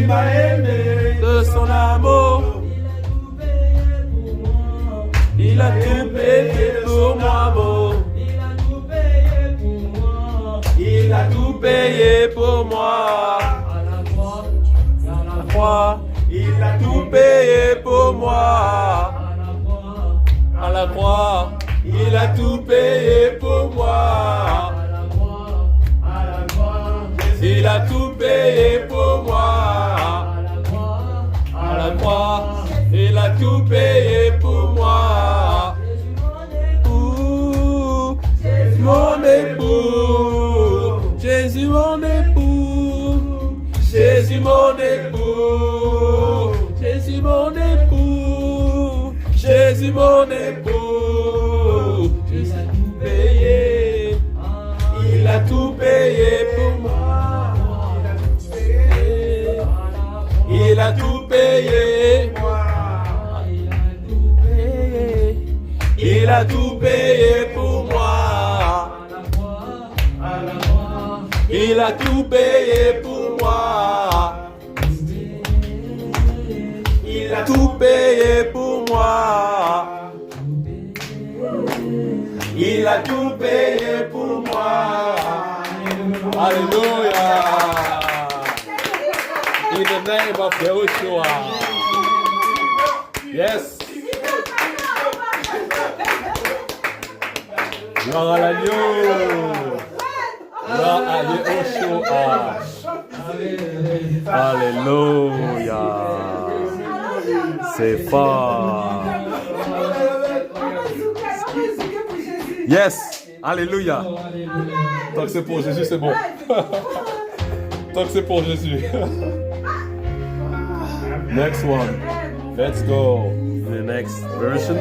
m'a aimé de son amour. Il a tout payé pour moi, beau. Il a tout payé pour moi. À la croix, il a tout payé pour moi. À la croix, il a tout payé pour moi. Il a tout payé pour moi. À la croix, il a tout payé pour moi. Jésus mon époux, Jésus mon époux, Jésus mon époux, Jésus mon époux, Jésus mon époux. Jésus a tout payé, il a tout payé pour moi. Il a tout payé, il a tout payé pour moi. Il a tout payé pour moi. Il a tout payé pour moi. Il a tout payé pour moi. Alléluia. In the name of Yahushua. Yes. Gloire à l'agneau. Gloire à Yahushua. Alléluia. C'est fort. Yes. Alléluia. Tant que c'est pour Jésus, c'est bon. Tant que c'est pour Jésus. Next one. Let's go. The next version.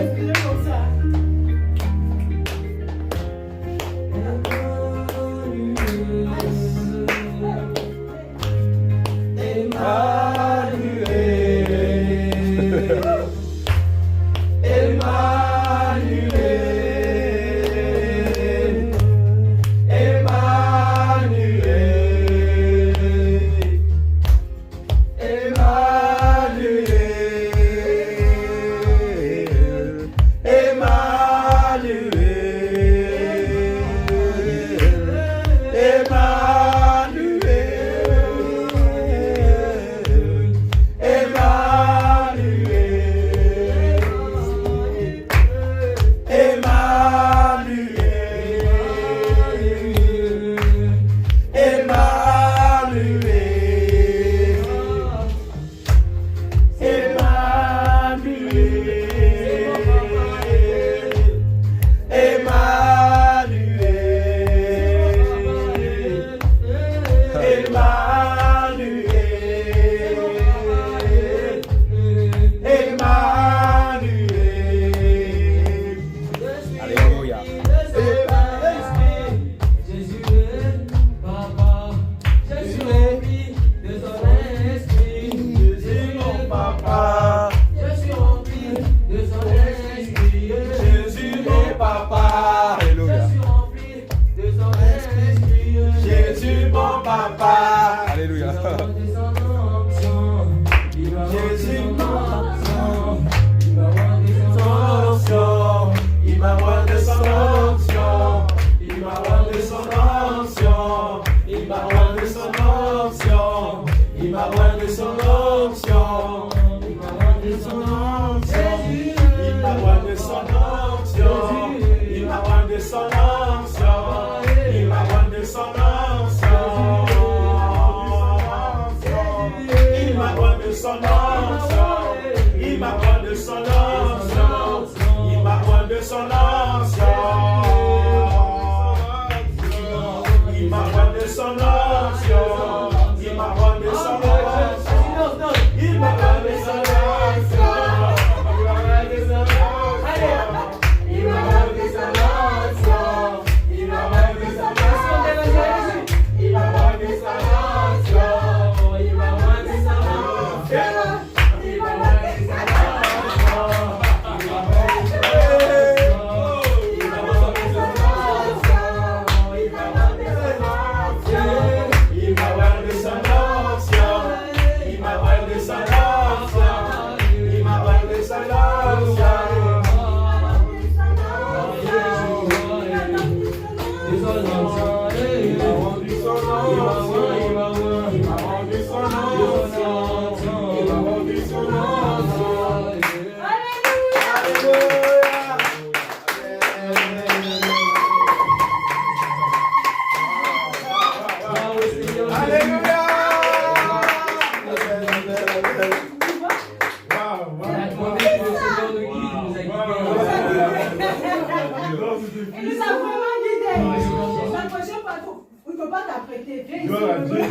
a prêté. Viens ici. Gloire à Dieu. Non,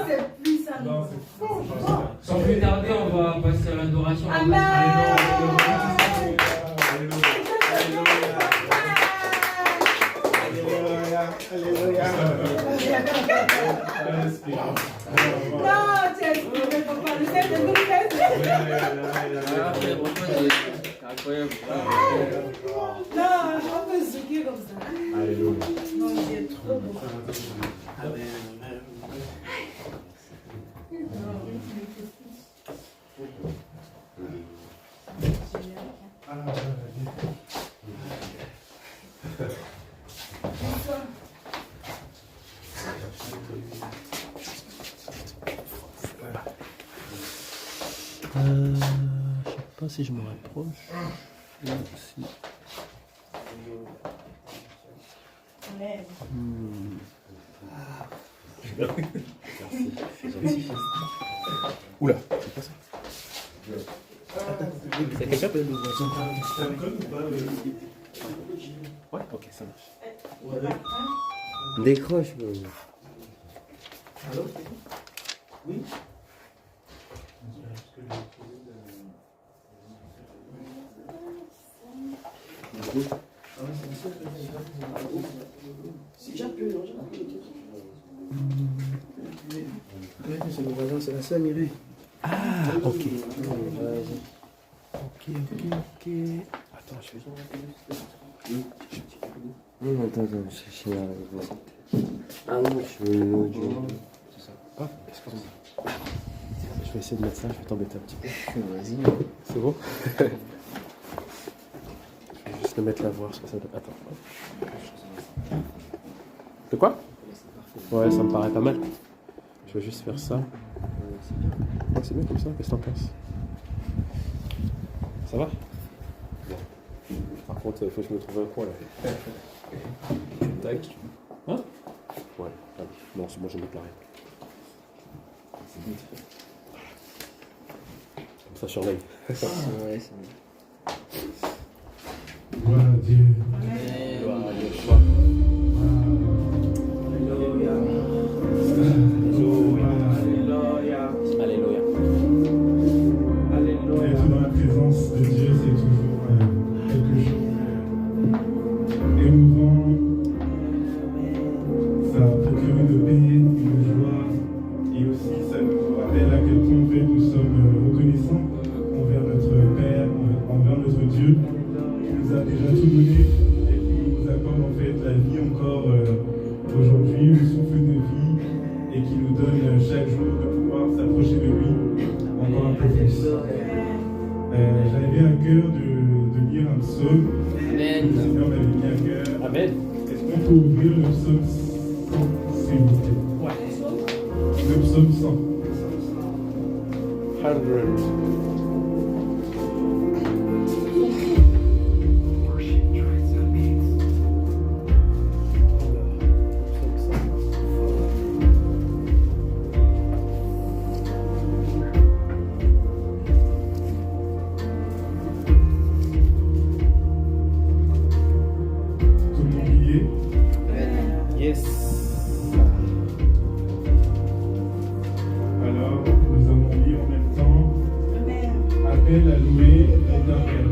c'est plus ça. Non, c'est fort. Sans plus tarder, on va passer à l'adoration. Amen. Alléluia. Non, tu es inspiré, papa. Le Seigneur de nous Incroyable. Non, on peut zouker comme ça. Alléluia. Non, il est trop beau. Je sais pas si je me rapproche. Si. Oula, c'est pas ça. C'est quelqu'un peut nous voir. Ouais, ok, ça marche. Décroche. Allô? Oui? Si j'appuie, non, j'appuie. C'est le voisin, c'est la sœur Mireille. Ah, ok. Ok. Attends, je fais Non, attends, je suis là. Ah non, je suis au audio. C'est ça. Ah, excuse-moi. Je vais essayer de mettre ça, je vais t'embêter un petit peu. Vas-y. C'est bon? Je vais juste le mettre là, voir ce que ça donne. Attends. De quoi? Ouais, ça me paraît pas mal. Je vais juste faire ça. C'est bien. Ouais, c'est bien comme ça, qu'est-ce que t'en penses? Ça va? Par contre, il faut que je me trouve un coin là. Tac. Hein? Ouais, allez. Non, c'est bon, je me déclare. Comme ça, je surveille. Ouais, c'est bien. Gloire à Dieu. Gloire à Dieu. Alléluia. Être dans la présence de Dieu, c'est toujours quelque chose d'émouvant. Ça procure une paix, une joie. Et aussi, ça nous rappelle à quel point en fait, nous sommes reconnaissants envers notre Père, envers notre Dieu, qui nous a déjà tout donné et qui nous accorde en fait la vie encore aujourd'hui, le souffle de vie, et qui nous donne chaque jour de pouvoir s'approcher de lui encore un peu plus. J'avais à cœur de lire un psaume. Amen. Le Seigneur m'avait mis à cœur. Amen. Est-ce qu'on peut ouvrir le psaume 100, s'il vous plaît? Ouais. Le psaume 100. 100. Tout le monde y est? Yes. Alors, nous allons lire en même temps. Appel à louer l'Éternel.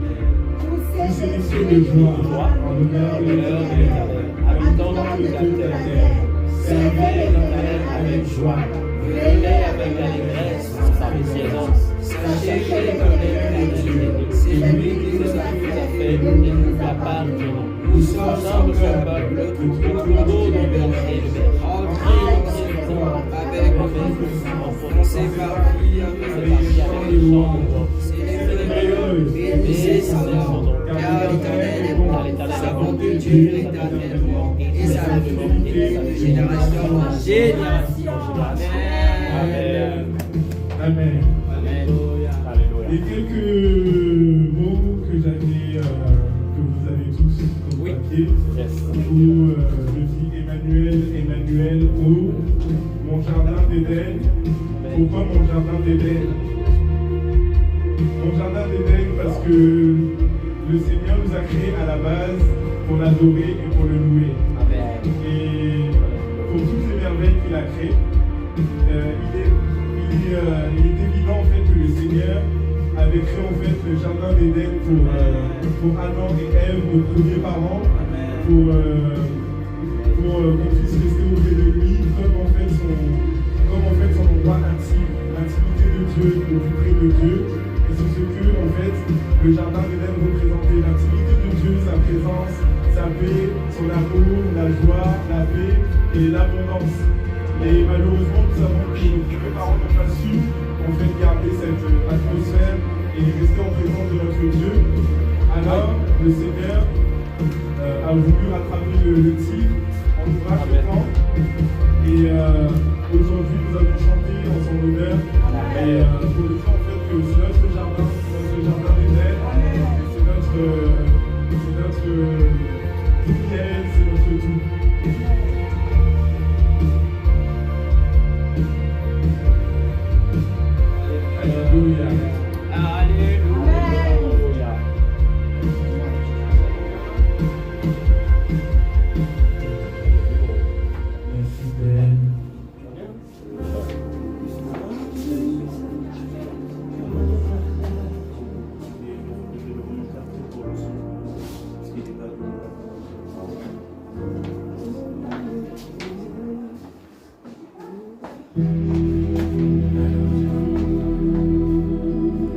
Tous ces messieurs de joie, en l'honneur de l'Éternel, habitant dans le peuple de la terre, servez l'Éternel avec joie. Venez avec allégresse dans sa présence. Sachez que l'Éternel est Dieu. C'est lui qui nous a fait et nous a pardonné. Nous sommes son peuple, le troupeau de berger. Entrez dans ses temps avec on s'éparpille avec les chants. Bénissez son nom, car l'Éternel est bon. Sa bonté Dieu l'Éternel et sa fidélité de génération en génération. Amen. Amen. Amen. Et quelques mots que que vous avez tous constatés, Yes. où je dis Emmanuel, ou mon jardin d'Éden. Pourquoi mon jardin d'Éden? Mon jardin d'Éden parce que le Seigneur nous a créés à la base pour l'adorer et pour le louer. Amen. Et il faut merveille qu'il a créées. Il est évident en fait que le Seigneur avait créé en fait le jardin d'Éden pour Adam et Ève, nos premiers parents, pour qu'on puisse rester auprès de lui comme en fait son endroit intime, l'intimité de Dieu, le plus près de Dieu. Et c'est ce que en fait le jardin d'Éden représentait, l'intimité de Dieu, sa présence, sa paix, son amour, la joie, la paix et l'abondance. Et malheureusement, nous savons que nos parents n'ont pas su en fait garder cette atmosphère et rester en présence de notre Dieu. Alors, le Seigneur a voulu rattraper le tir en nous rachetant. Et aujourd'hui, nous avons chanté en son honneur. Et pour le dire en fait que c'est notre jardin d'Éden. C'est notre prière, c'est notre tout. Alléluia. Alléluia. Merci Père.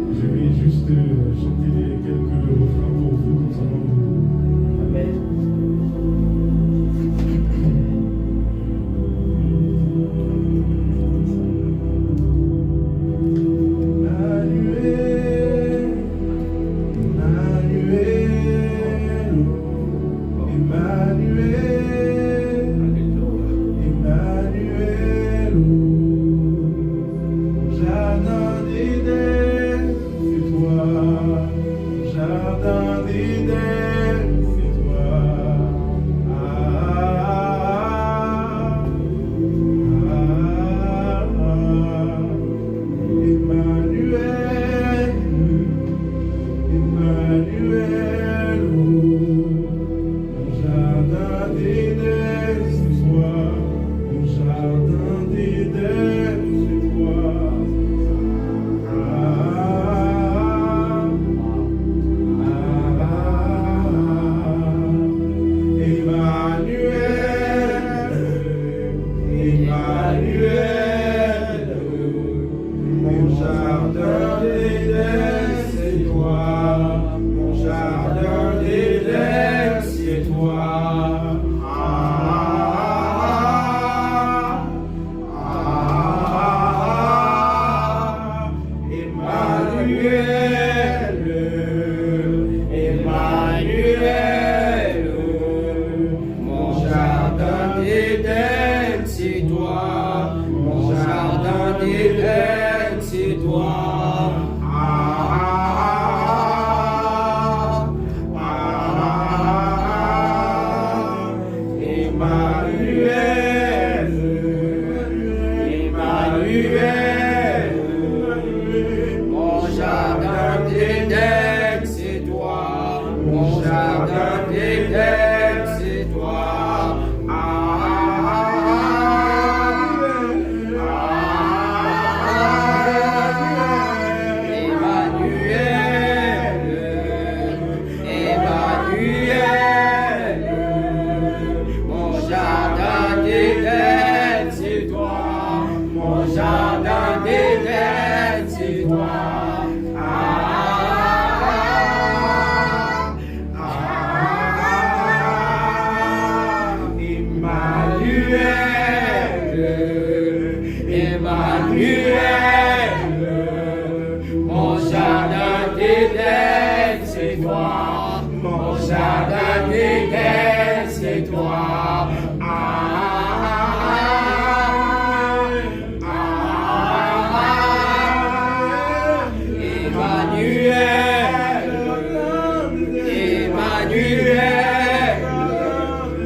Je vais juste chanter quelques refrains pour vous concernant vous. Amen.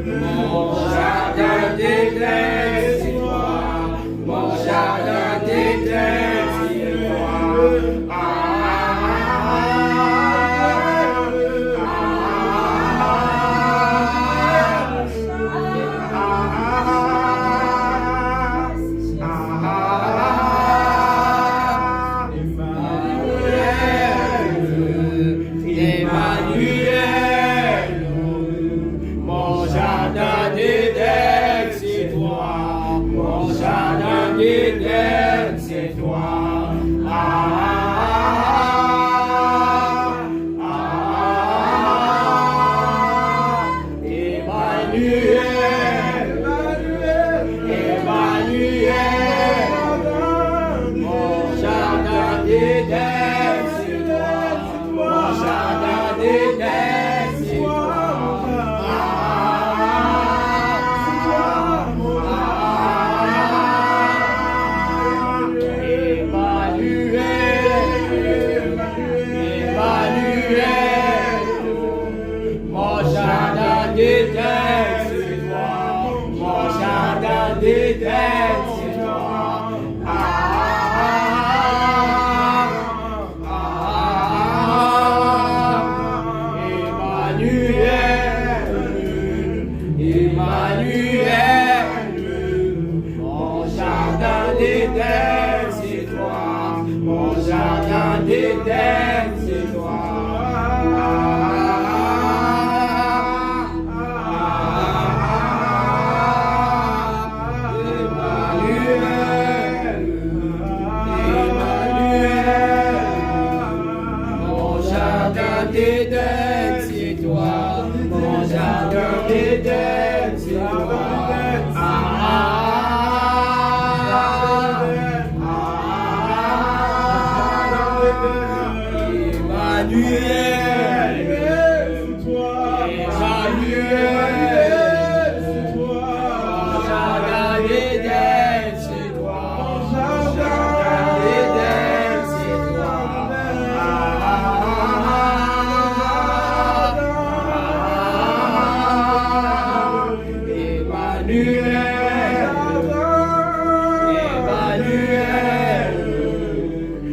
Mon jardin d'Éden, c'est toi. Mon jardin d'Éden. d'Éden, c'est toi. Emmanuel, mon jardin d'Éden, c'est toi. Mon jardin d'Éden, c'est toi. D'Éden, c'est toi, mon jardin d'Éden, c'est toi. Emmanuel, c'est toi. Emmanuel, c'est toi. Mon jardin d'Éden, c'est toi. Mon jardin d'Éden, c'est toi. Emmanuel,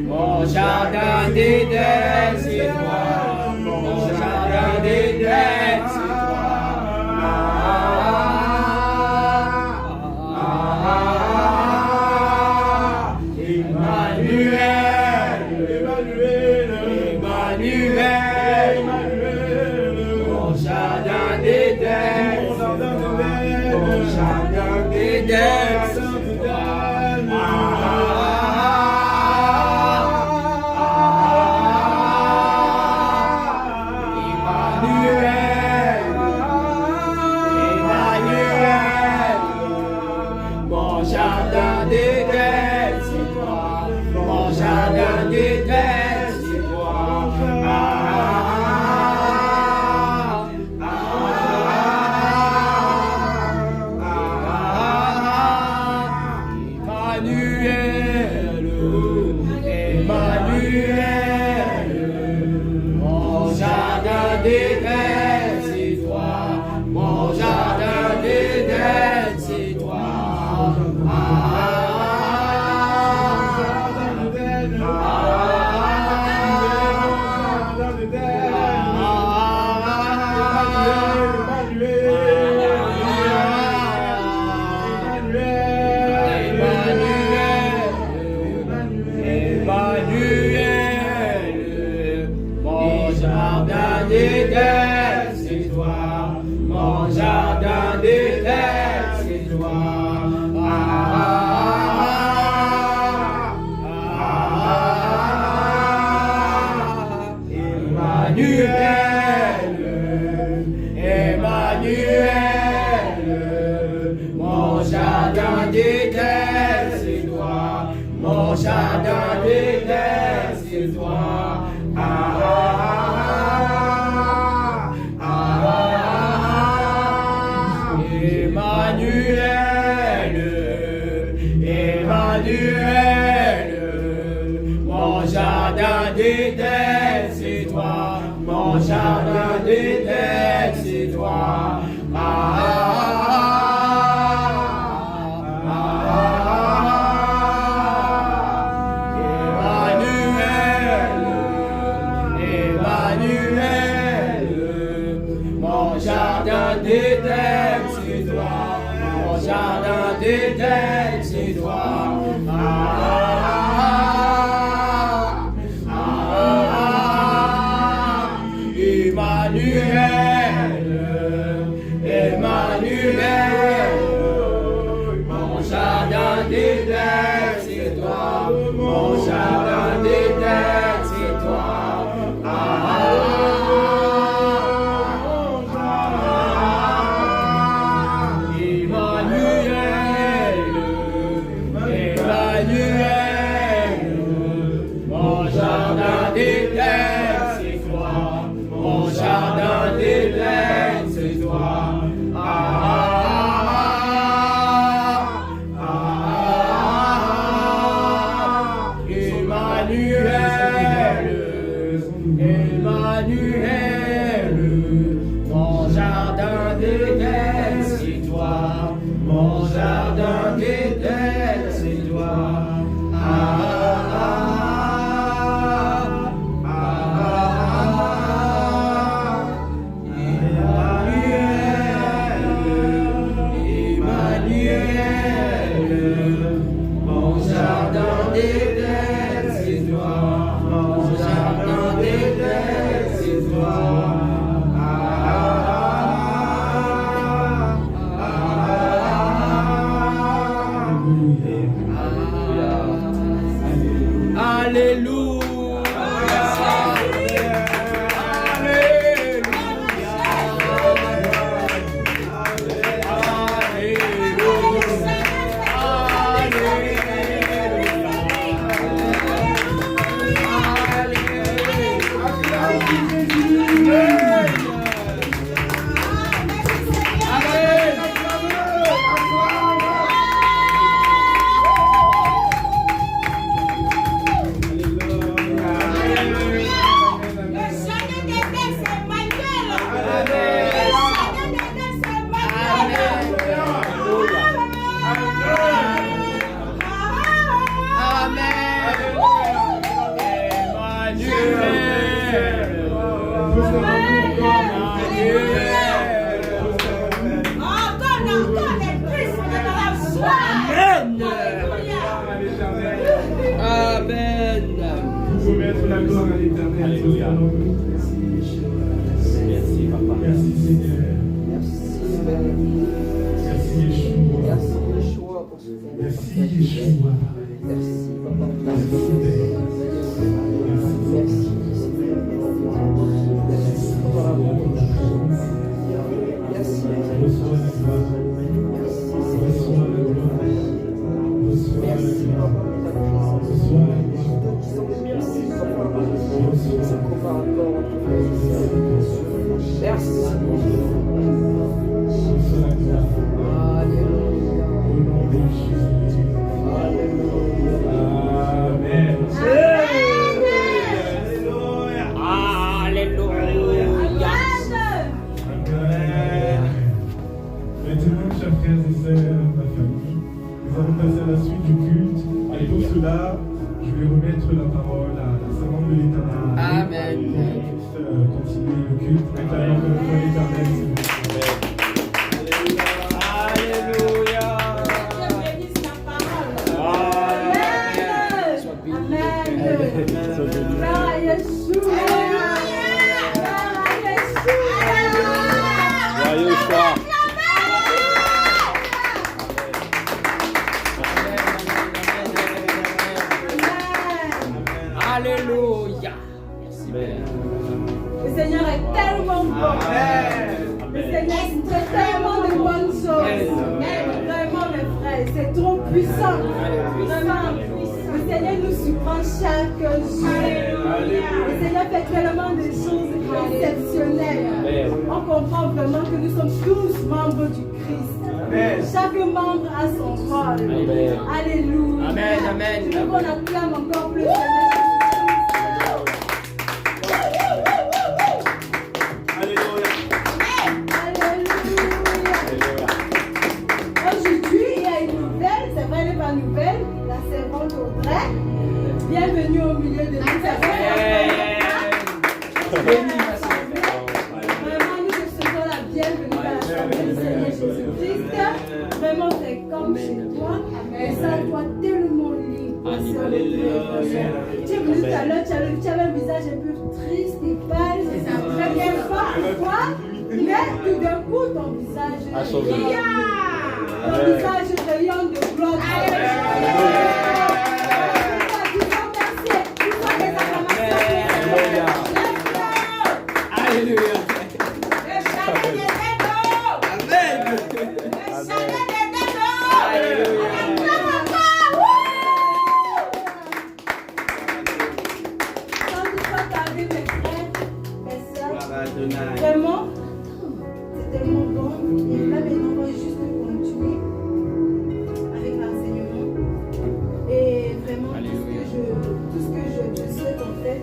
mon jardin d'Éden, c'est toi. Mon jardin d'Éden, c'est toi. Emmanuel, mon jardin d'Éden, mon jardin d'Éden, c'est toi. Mon jardin d'Éden, c'est toi. Mon jardin d'Éden, c'est toi. Emmanuel, mon jardin d'Éden, c'est toi. Mon jardin d'Éden, c'est toi. Mon jardin d'Éden, c'est toi. Mon jardin d'Éden, c'est toi. Emmanuel, mon jardin d'Éden, c'est toi. Mon jardin d'Éden, c'est toi. Emmanuel, mon jardin d'Éden, c'est toi. Mon jardin d'Éden, c'est toi. Emmanuel, mon jardin d'Éden, c'est toi. Mon jardin d'Éden, c'est toi. Emmanuel, mon jardin d'Éden, c'est toi. Mon jardin d'Éden, c'est toi. Mon jardin d'Éden, c'est toi. Mon jardin d'Éden, c'est toi. Mon jardin d'Éden, c'est toi. Mon jardin d'Éden, c'est toi. Mettre la gloire à l'Éternel. Alléluia. Merci, papa. Merci, Seigneur. Merci, Yeshua. Merci, Yeshua. Merci, Père. Reçois la gloire. Reçois la gloire. Reçois la gloire. Reçois la gloire. Merci. Maintenant, chers frères et sœurs, ma famille, nous allons passer à la suite du culte. Et pour cela, je vais remettre la parole à la servante de l'Éternel. Amen. Pour qu'elle puisse continuer le culte. Acclamons encore une fois l'Éternel, s'il vous plaît. Alléluia. Dieu bénisse la parole. Amen. Gloire à Yeshua. Joyeux soir. Alléluia. Merci, Père. Le Seigneur est tellement bon. Le Seigneur fait tellement de bonnes choses. Vraiment, mes frères, c'est trop puissant. Vraiment, le Seigneur nous surprend chaque jour. Le Seigneur fait tellement de choses exceptionnelles. On comprend vraiment que nous sommes tous membres du Christ. Chaque membre a son rôle. Alléluia. Amen, amen. Je veux qu'on acclame encore plus le Seigneur. Aujourd'hui, il y a une nouvelle, c'est vrai, elle n'est pas nouvelle, la servante Audrey. Bienvenue au milieu de nous. Vraiment, nous te souhaitons la bienvenue à la famille du Seigneur Jésus-Christ. Vraiment, c'est comme chez toi. Et ça doit tellement libre. Tu es venu tout à l'heure, tu avais un visage un peu triste et pâle. C'est ça, très bien fort. Mais tout d'un coup, ton visage rayonne. Ton visage rayonne de gloire. Alléluia. Vraiment, c'est tellement bon. Et là maintenant, on va juste continuer avec l'enseignement. Et vraiment, tout ce que je souhaite en fait,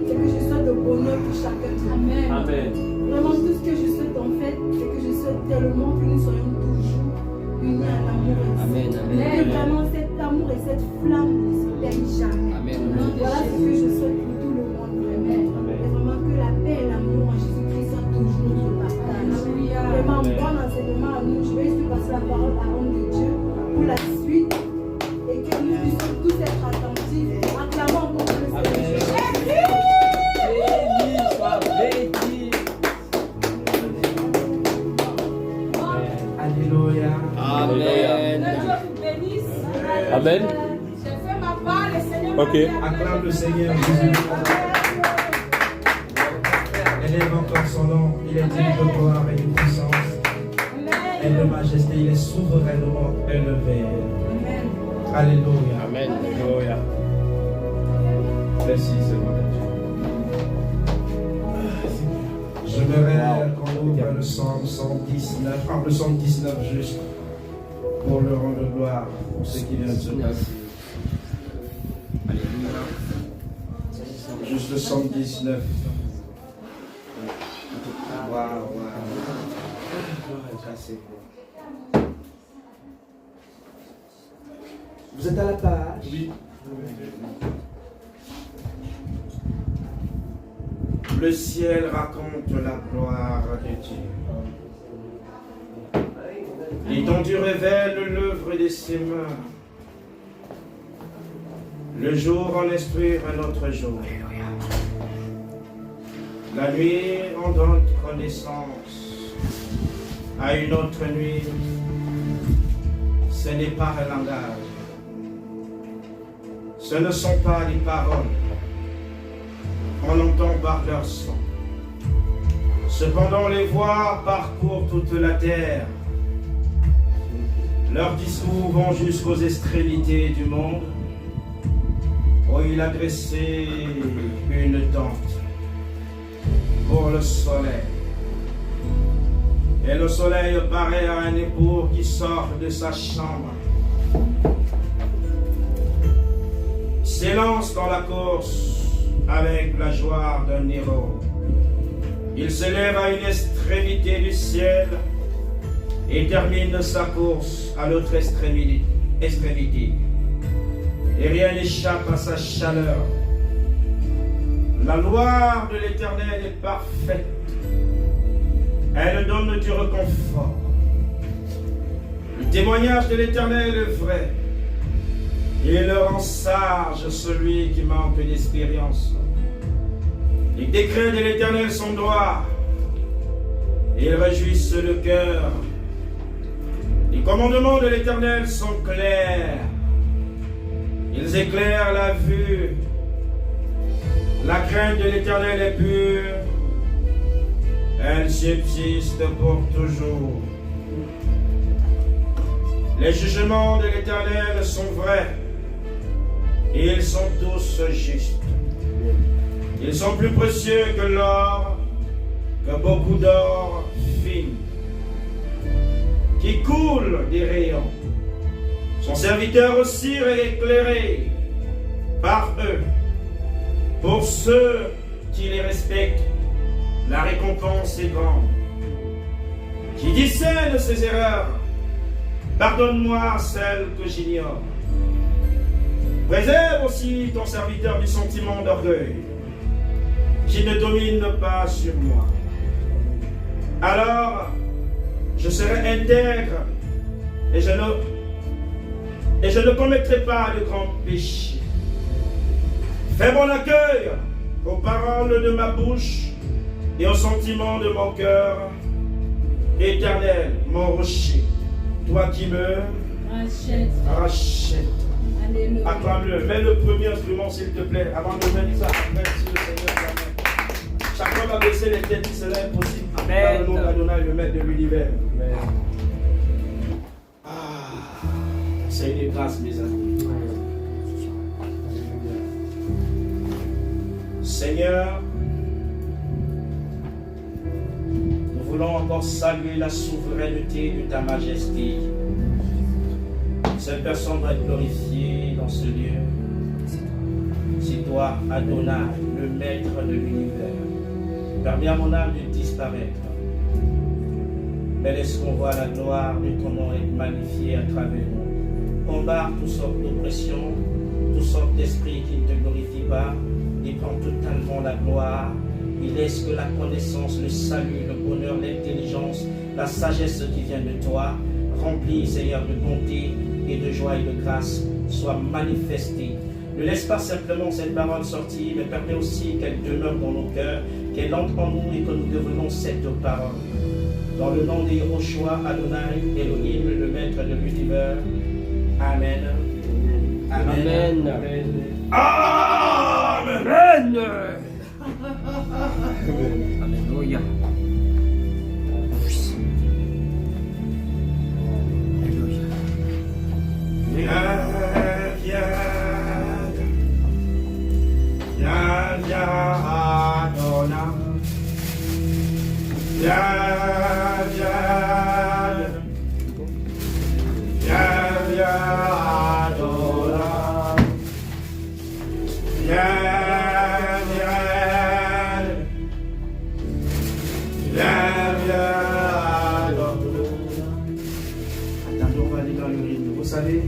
c'est que je souhaite le bonheur pour chacun de nous. Amen. Amen. Vraiment, tout ce que je souhaite en fait, c'est que je souhaite tellement que nous soyons toujours unis à l'amour. Amen, amen. Et vraiment, cet amour et cette flamme ne s'éteignent jamais. Amen. Voilà ce que je souhaite pour tout le monde. Amen. Et vraiment que la paix et l'amour en Jésus-Christ soient toujours notre partage. Vraiment, bon enseignement à nous. Je vais juste passer la parole à l'homme de Dieu. Amen. J'ai fait ma part, le Seigneur m'a Ok. bien Acclame le Seigneur Jésus. Élève encore son nom. Il est digne de gloire et de puissance et de majesté. Il est souverainement élevé. Alléluia. Amen. Alléluia. Merci Seigneur. J'aimerais qu'on ouvre le psaume 119, le psaume 19 juste, pour le rendre gloire pour ce qui vient de se passer. Alléluia. Juste le psaume 19. Waouh, vous êtes à la page? Oui. Le ciel raconte la gloire de Dieu. L'étendue révèle l'œuvre de ses mains. Le jour en instruire un autre jour. La nuit en donne connaissance à une autre nuit. Ce n'est pas un langage. Ce ne sont pas des paroles. On entend par leur son. Cependant, les voix parcourent toute la terre. Leurs discours vont jusqu'aux extrémités du monde, où il a dressé une tente pour le soleil. Et le soleil paraît à un époux qui sort de sa chambre, s'élance dans la course avec la joie d'un héros. Il s'élève à une extrémité du ciel et termine sa course à l'autre extrémité. Et rien n'échappe à sa chaleur. La gloire de l'Éternel est parfaite. Elle donne du réconfort. Le témoignage de l'Éternel est vrai. Il rend sage celui qui manque d'expérience. Les décrets de l'Éternel sont droits. Ils réjouissent le cœur. Les commandements de l'Éternel sont clairs. Ils éclairent la vue. La crainte de l'Éternel est pure. Elle subsiste pour toujours. Les jugements de l'Éternel sont vrais. Et ils sont tous justes. Ils sont plus précieux que l'or, que beaucoup d'or fine, qui coule des rayons. Son serviteur aussi est éclairé par eux. Pour ceux qui les respectent, la récompense est grande. Qui discerne ses erreurs, pardonne-moi celles que j'ignore. Préserve aussi ton serviteur du sentiment d'orgueil, qui ne domine pas sur moi. Alors, je serai intègre et je ne commettrai pas de grands péchés. Fais bon accueil aux paroles de ma bouche et aux sentiments de mon cœur. Éternel, mon rocher, toi qui me rachètes. Acclame-le. Mets le premier instrument, s'il te plaît, avant de mettre ça. Merci le Seigneur. Amen. Chacun va baisser les têtes, si cela est possible. Dans le nom d'Adonai, le maître de l'univers. C'est une grâce, mes amis. Seigneur, nous voulons encore saluer la souveraineté de ta majesté. Cette personne va être glorifiée dans ce lieu. C'est toi, Adonai, le maître de l'univers. Permets à mon âme de disparaître. Mais laisse qu'on voit la gloire de ton nom être magnifiée à travers nous. Combat toutes sortes d'oppressions, toutes sortes d'esprits qui ne te glorifient pas. Et prends totalement la gloire. Il laisse que la connaissance, le salut, le bonheur, l'intelligence, la sagesse qui vient de toi, remplie, Seigneur, de bonté et de joie et de grâce, soit manifestée. Ne laisse pas simplement cette parole sortir, mais permets aussi qu'elle demeure dans nos cœurs, qu'elle entre en nous et que nous devenons cette parole. Dans le nom de Yehoshua, Adonai, Elohim, le maître de l'univers. Amen. Amen. Amen. Alléluia. Attendez, on va aller dans le rythme. Vous savez,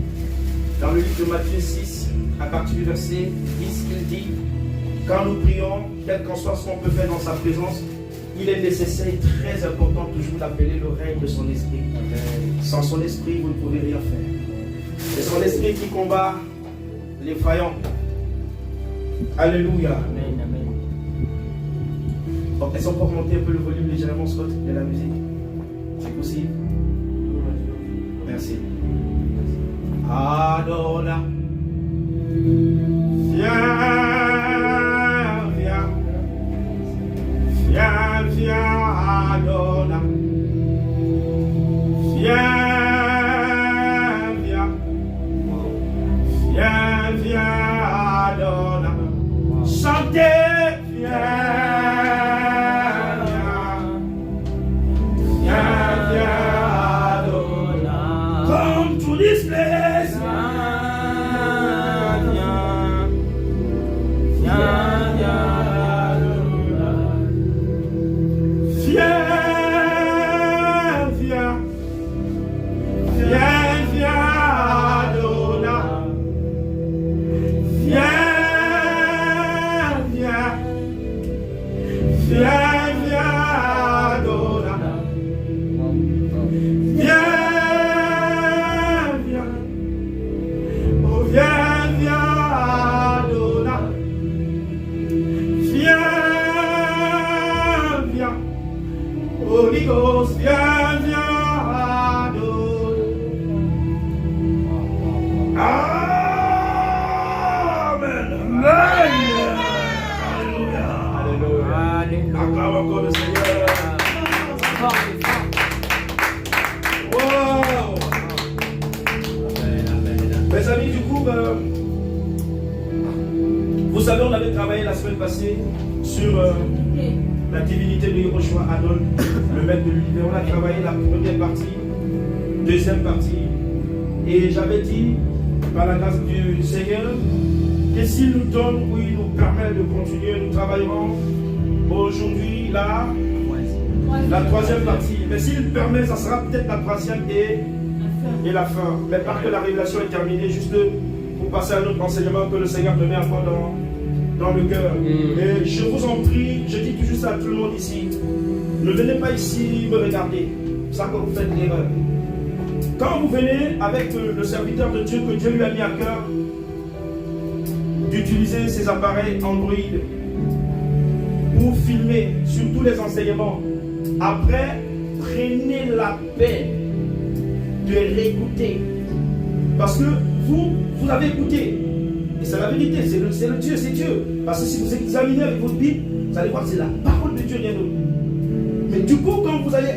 dans le livre de Matthieu 6, à partir du verset 10, il dit, quand nous prions, quel qu'en soit ce qu'on peut faire dans sa présence, il est nécessaire et très important toujours d'appeler le règne de son esprit. Sans son esprit, vous ne pouvez rien faire. C'est son esprit qui combat les faillants. Alléluia. Amen. Amen. Est-ce qu'on peut augmenter un peu le volume légèrement, Scott, de la musique? C'est possible? Merci. Adona. Viens, viens. Viens, viens, Adona. Viens, viens. Viens, viens, Adona. Chantez, viens. Come to this place. Holy Ghost, viens, viens, adore. Amen. Alléluia. Alléluia. Acclame encore le Seigneur. Wow. Mes amis, du coup, vous savez, on avait travaillé la semaine passée sur la divinité de Yehoshua Adon, le maître de l'univers. On a travaillé la première partie, deuxième partie. Et j'avais dit, par la grâce du Seigneur, que s'il nous donne ou il nous permet de continuer, nous travaillerons aujourd'hui la troisième partie. Mais s'il permet, ça sera peut-être la troisième et la fin. Mais parce que la révélation est terminée, juste pour passer à un autre enseignement que le Seigneur me met encore dans le cœur. Et je vous en prie, je dis toujours ça à tout le monde ici, ne venez pas ici me regarder, c'est ça que vous faites l'erreur. Quand vous venez avec le serviteur de Dieu, que Dieu lui a mis à cœur d'utiliser ses appareils Android pour filmer sur tous les enseignements, après prenez la peine de réécouter, parce que vous avez écouté. Et c'est la vérité, c'est le Dieu, c'est Dieu. Parce que si vous examinez avec votre Bible, vous allez voir que c'est la parole de Dieu, rien d'autre. Mais du coup, quand vous allez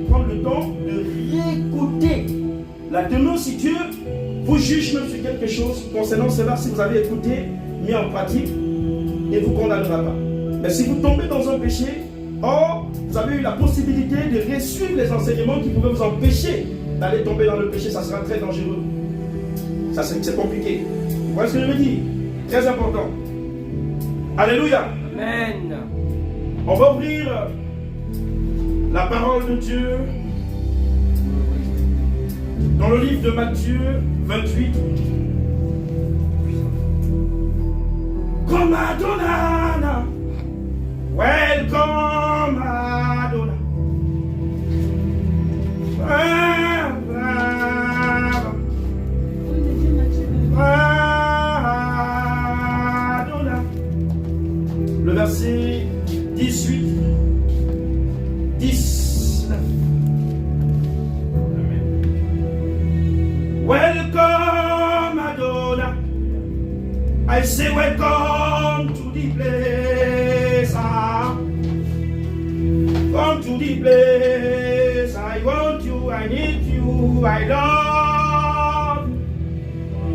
prendre le temps de réécouter la tenance, si Dieu vous juge même sur quelque chose concernant cela, si vous avez écouté, mis en pratique, il ne vous condamnera pas. Mais si vous tombez dans un péché, vous avez eu la possibilité de suivre les enseignements qui pouvaient vous empêcher d'aller tomber dans le péché, ça sera très dangereux. Ça, c'est compliqué. Vous voyez ce que je veux dire? Très important. Alléluia. Amen. On va ouvrir la parole de Dieu dans le livre de Matthieu 28. Come Adonai, welcome Adonai. Le verset 18, 19. Amen. Welcome Adonai. say welcome to the place. Come to the place. I want you, I need you, I love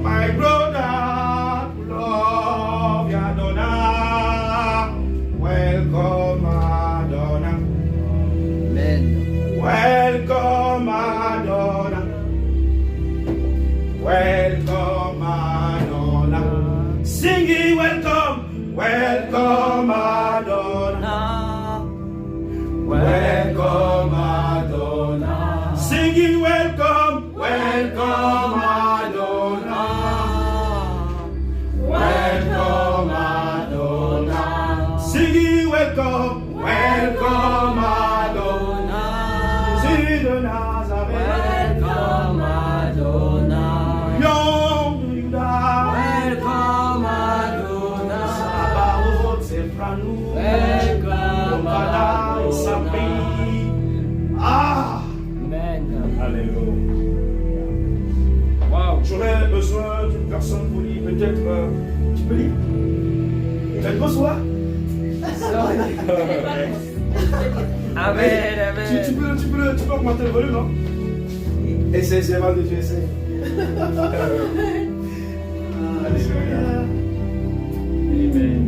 my brother, love ya Donna. Welcome Madonna. Amen. Welcome Madonna. Welcome Madonna. Singing welcome, welcome Madonna. Welcome Madonna. Singing welcome, welcome Madonna. Welcome Madonna. Singing welcome, welcome Madonna. Jesus de Nazareth. Welcome Madonna. Lion de Juda. Welcome Madonna. Sabaoth, Sefranou. Welcome Madonna. Ah! Amen. Alléluia. Wow. J'aurais besoin d'une personne pour lire. Peut-être, tu peux lire? Faites bonsoir. Amen, amen. Tu peux augmenter le volume, non? Essaye, c'est mal de Dieu, essaye. Alléluia. Amen.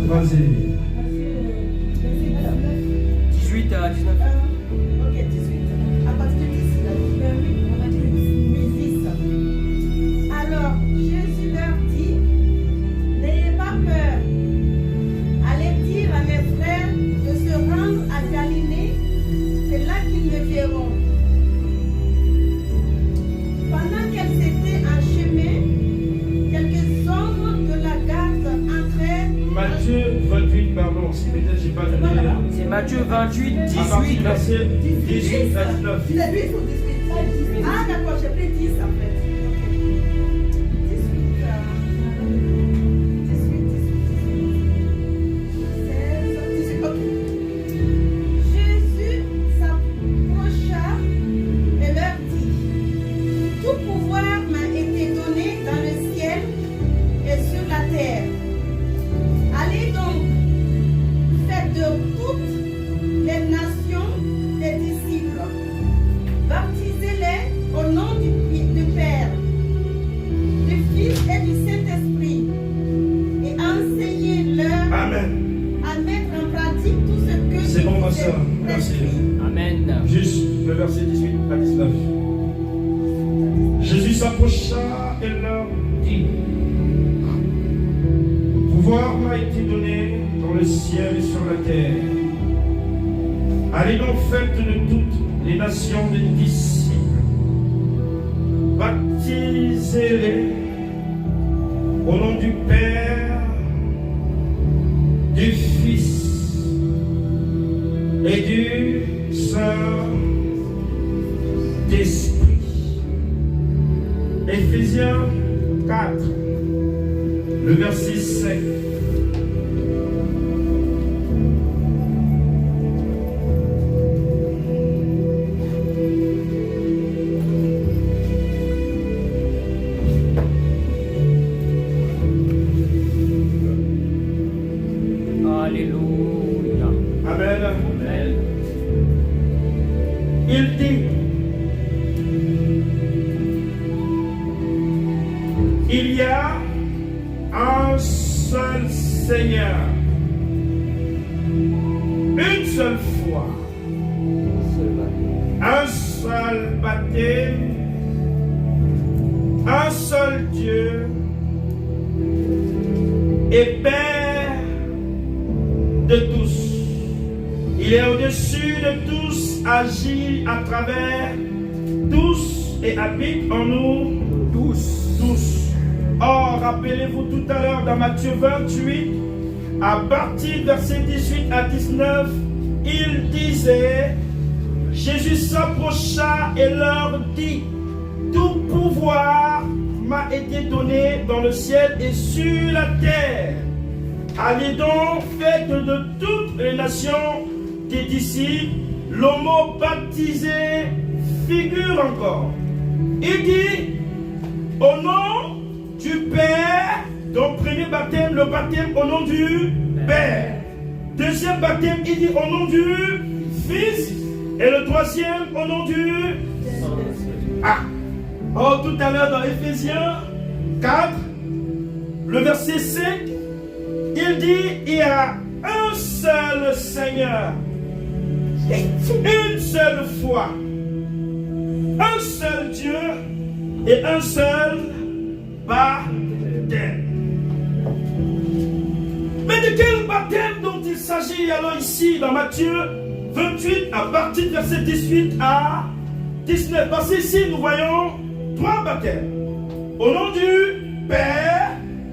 Vas-y. 18 à 19. Ok, 18. À partir de 10, on va dire 10. Alors, Jésus leur dit, n'ayez pas peur. Allez dire à mes frères de se rendre à Galilée, c'est là qu'ils me verront. Pendant qu'elles étaient en chemin, quelques hommes de la garde entrèrent. Matthieu 28, pardon, si peut-être j'ai pas donné. C'est Matthieu 28, À partir 18. du verset 18 à 19. C'est 8 ou 18? Ah d'accord, j'ai pris 10 en fait. 18, ok. Jésus s'approcha et leur dit, tout pouvoir m'a été donné dans le ciel et sur la terre. Allez donc, faites de toutes les nations des disciples. Baptisez-les au nom du Père, du Fils et du Saint-Esprit, et enseignez-leur Amen. à mettre en pratique tout ce que C'est bon, ma sœur. vous ai Merci. prescrit. Amen. Juste le verset 18 à 19. Jésus s'approcha et leur dit, pouvoir m'a été donné dans le ciel et sur la terre. Allez donc faites de toutes les nations des disciples. Baptisez-les au nom du Père, du Fils et du Saint-Esprit. Éphésiens 4, le verset 5. Alléluia. Amen. Amen. Il dit, il y a un seul Seigneur, une seule foi, un seul baptême, un seul Dieu et Père de tous. Il est au-dessus de tous, agit à travers tous et habite en nous tous. Or, rappelez-vous tout à l'heure dans Matthieu 28, à partir du verset 18 à 19, il disait, Jésus s'approcha et leur dit, tout pouvoir m'a été donné dans le ciel et sur la terre. Allez donc, faites de toutes les nations des disciples. Le mot baptisé figure encore. Il dit, Au nom du Père. Donc, premier baptême, le baptême au nom du Père. Deuxième baptême, il dit au nom du Fils. Et le troisième, au nom du... Ah. Oh, tout à l'heure dans Éphésiens 4, le verset 5, il dit, il y a un seul Seigneur, une seule foi, un seul Dieu et un seul baptême. Mais de quel baptême dont il s'agit alors ici dans Matthieu 28 à partir du verset 18 à 19? Parce qu'ici nous voyons 3 baptêmes. Au nom du Père,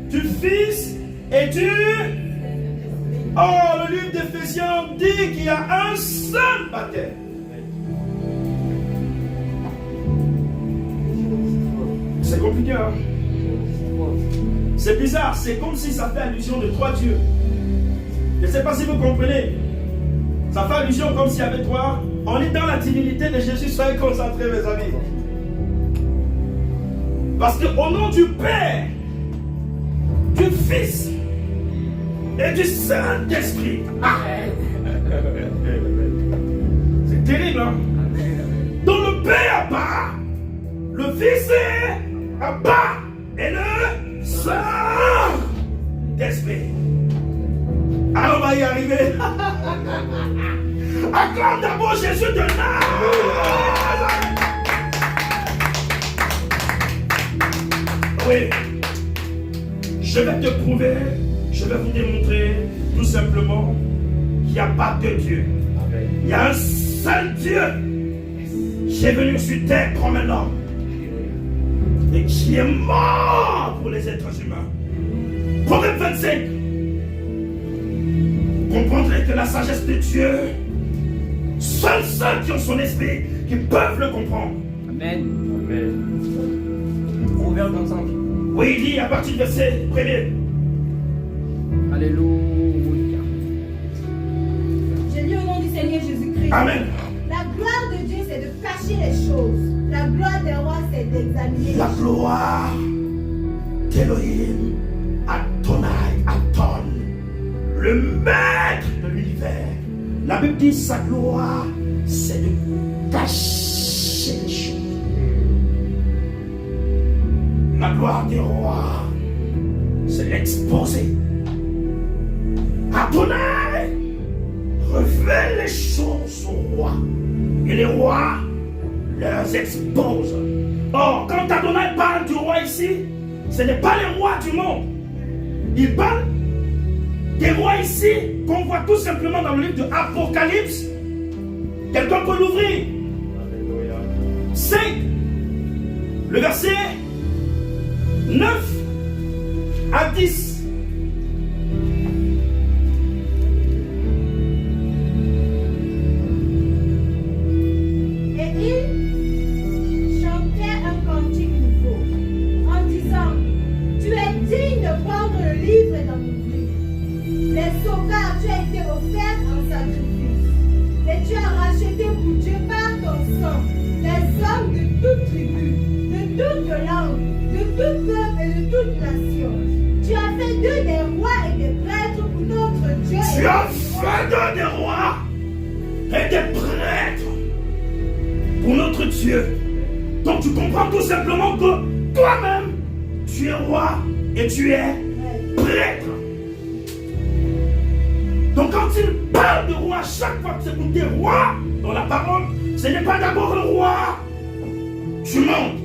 du Fils et du... Oh, le livre d'Éphésiens dit qu'il y a un seul baptême. C'est compliqué, hein? C'est bizarre, c'est comme si ça fait allusion de 3 dieux. Je ne sais pas si vous comprenez. Ça fait allusion comme s'il y avait 3. On est dans la divinité de Jésus, soyez concentrés mes amis. Parce qu'au nom du Père, du Fils et du Saint-Esprit. Ah. C'est terrible, hein? Dont le Père part, le Fils part et le Saint-Esprit. Alors on va y arriver. Acclame d'abord Jésus de Nazareth. Oui. Je vais te prouver, je vais vous démontrer tout simplement qu'il n'y a pas de Dieu. Il y a un seul Dieu qui est venu sur terre comme un homme et qui est mort pour les êtres humains. Proverbe 25. Vous comprendrez que la sagesse de Dieu, seuls ceux qui ont son esprit, qui peuvent le comprendre. Amen. Amen. Proverbe 25. Oui, il dit à partir du verset 1er. Alléluia. J'ai lu au nom du Seigneur Jésus-Christ. Amen. La gloire de Dieu, c'est de cacher les choses. La gloire des rois, c'est d'examiner. La gloire d'Elohim, Adonai, Adon, le maître de l'univers. La Bible dit sa gloire, c'est de cacher les choses. La gloire des rois, c'est l'exposer. Adonai révèle les choses aux rois. Et les rois leur exposent. Or, quand Adonai parle du roi ici, ce n'est pas les rois du monde. Il parle des rois ici qu'on voit tout simplement dans le livre de Apocalypse. Quelqu'un peut l'ouvrir. 5. Le verset 9 à 10. Et il chantait un cantique nouveau en disant: Tu es digne de prendre le livre et d'en ouvrir. Les sauvegardes, tu as été offert en sacrifice. Et tu as racheté pour Dieu par ton sang les hommes de toute tribu, de toute langue, de tout peuple et de toute nation. Tu as fait d'eux des rois et des prêtres pour notre Dieu. Tu as fait d'eux des rois et des prêtres pour notre Dieu. Donc tu comprends tout simplement que toi-même, tu es roi et tu es prêtre. Donc quand il parle de roi, chaque fois que vous écoutez roi dans la parole, ce n'est pas d'abord le roi du monde.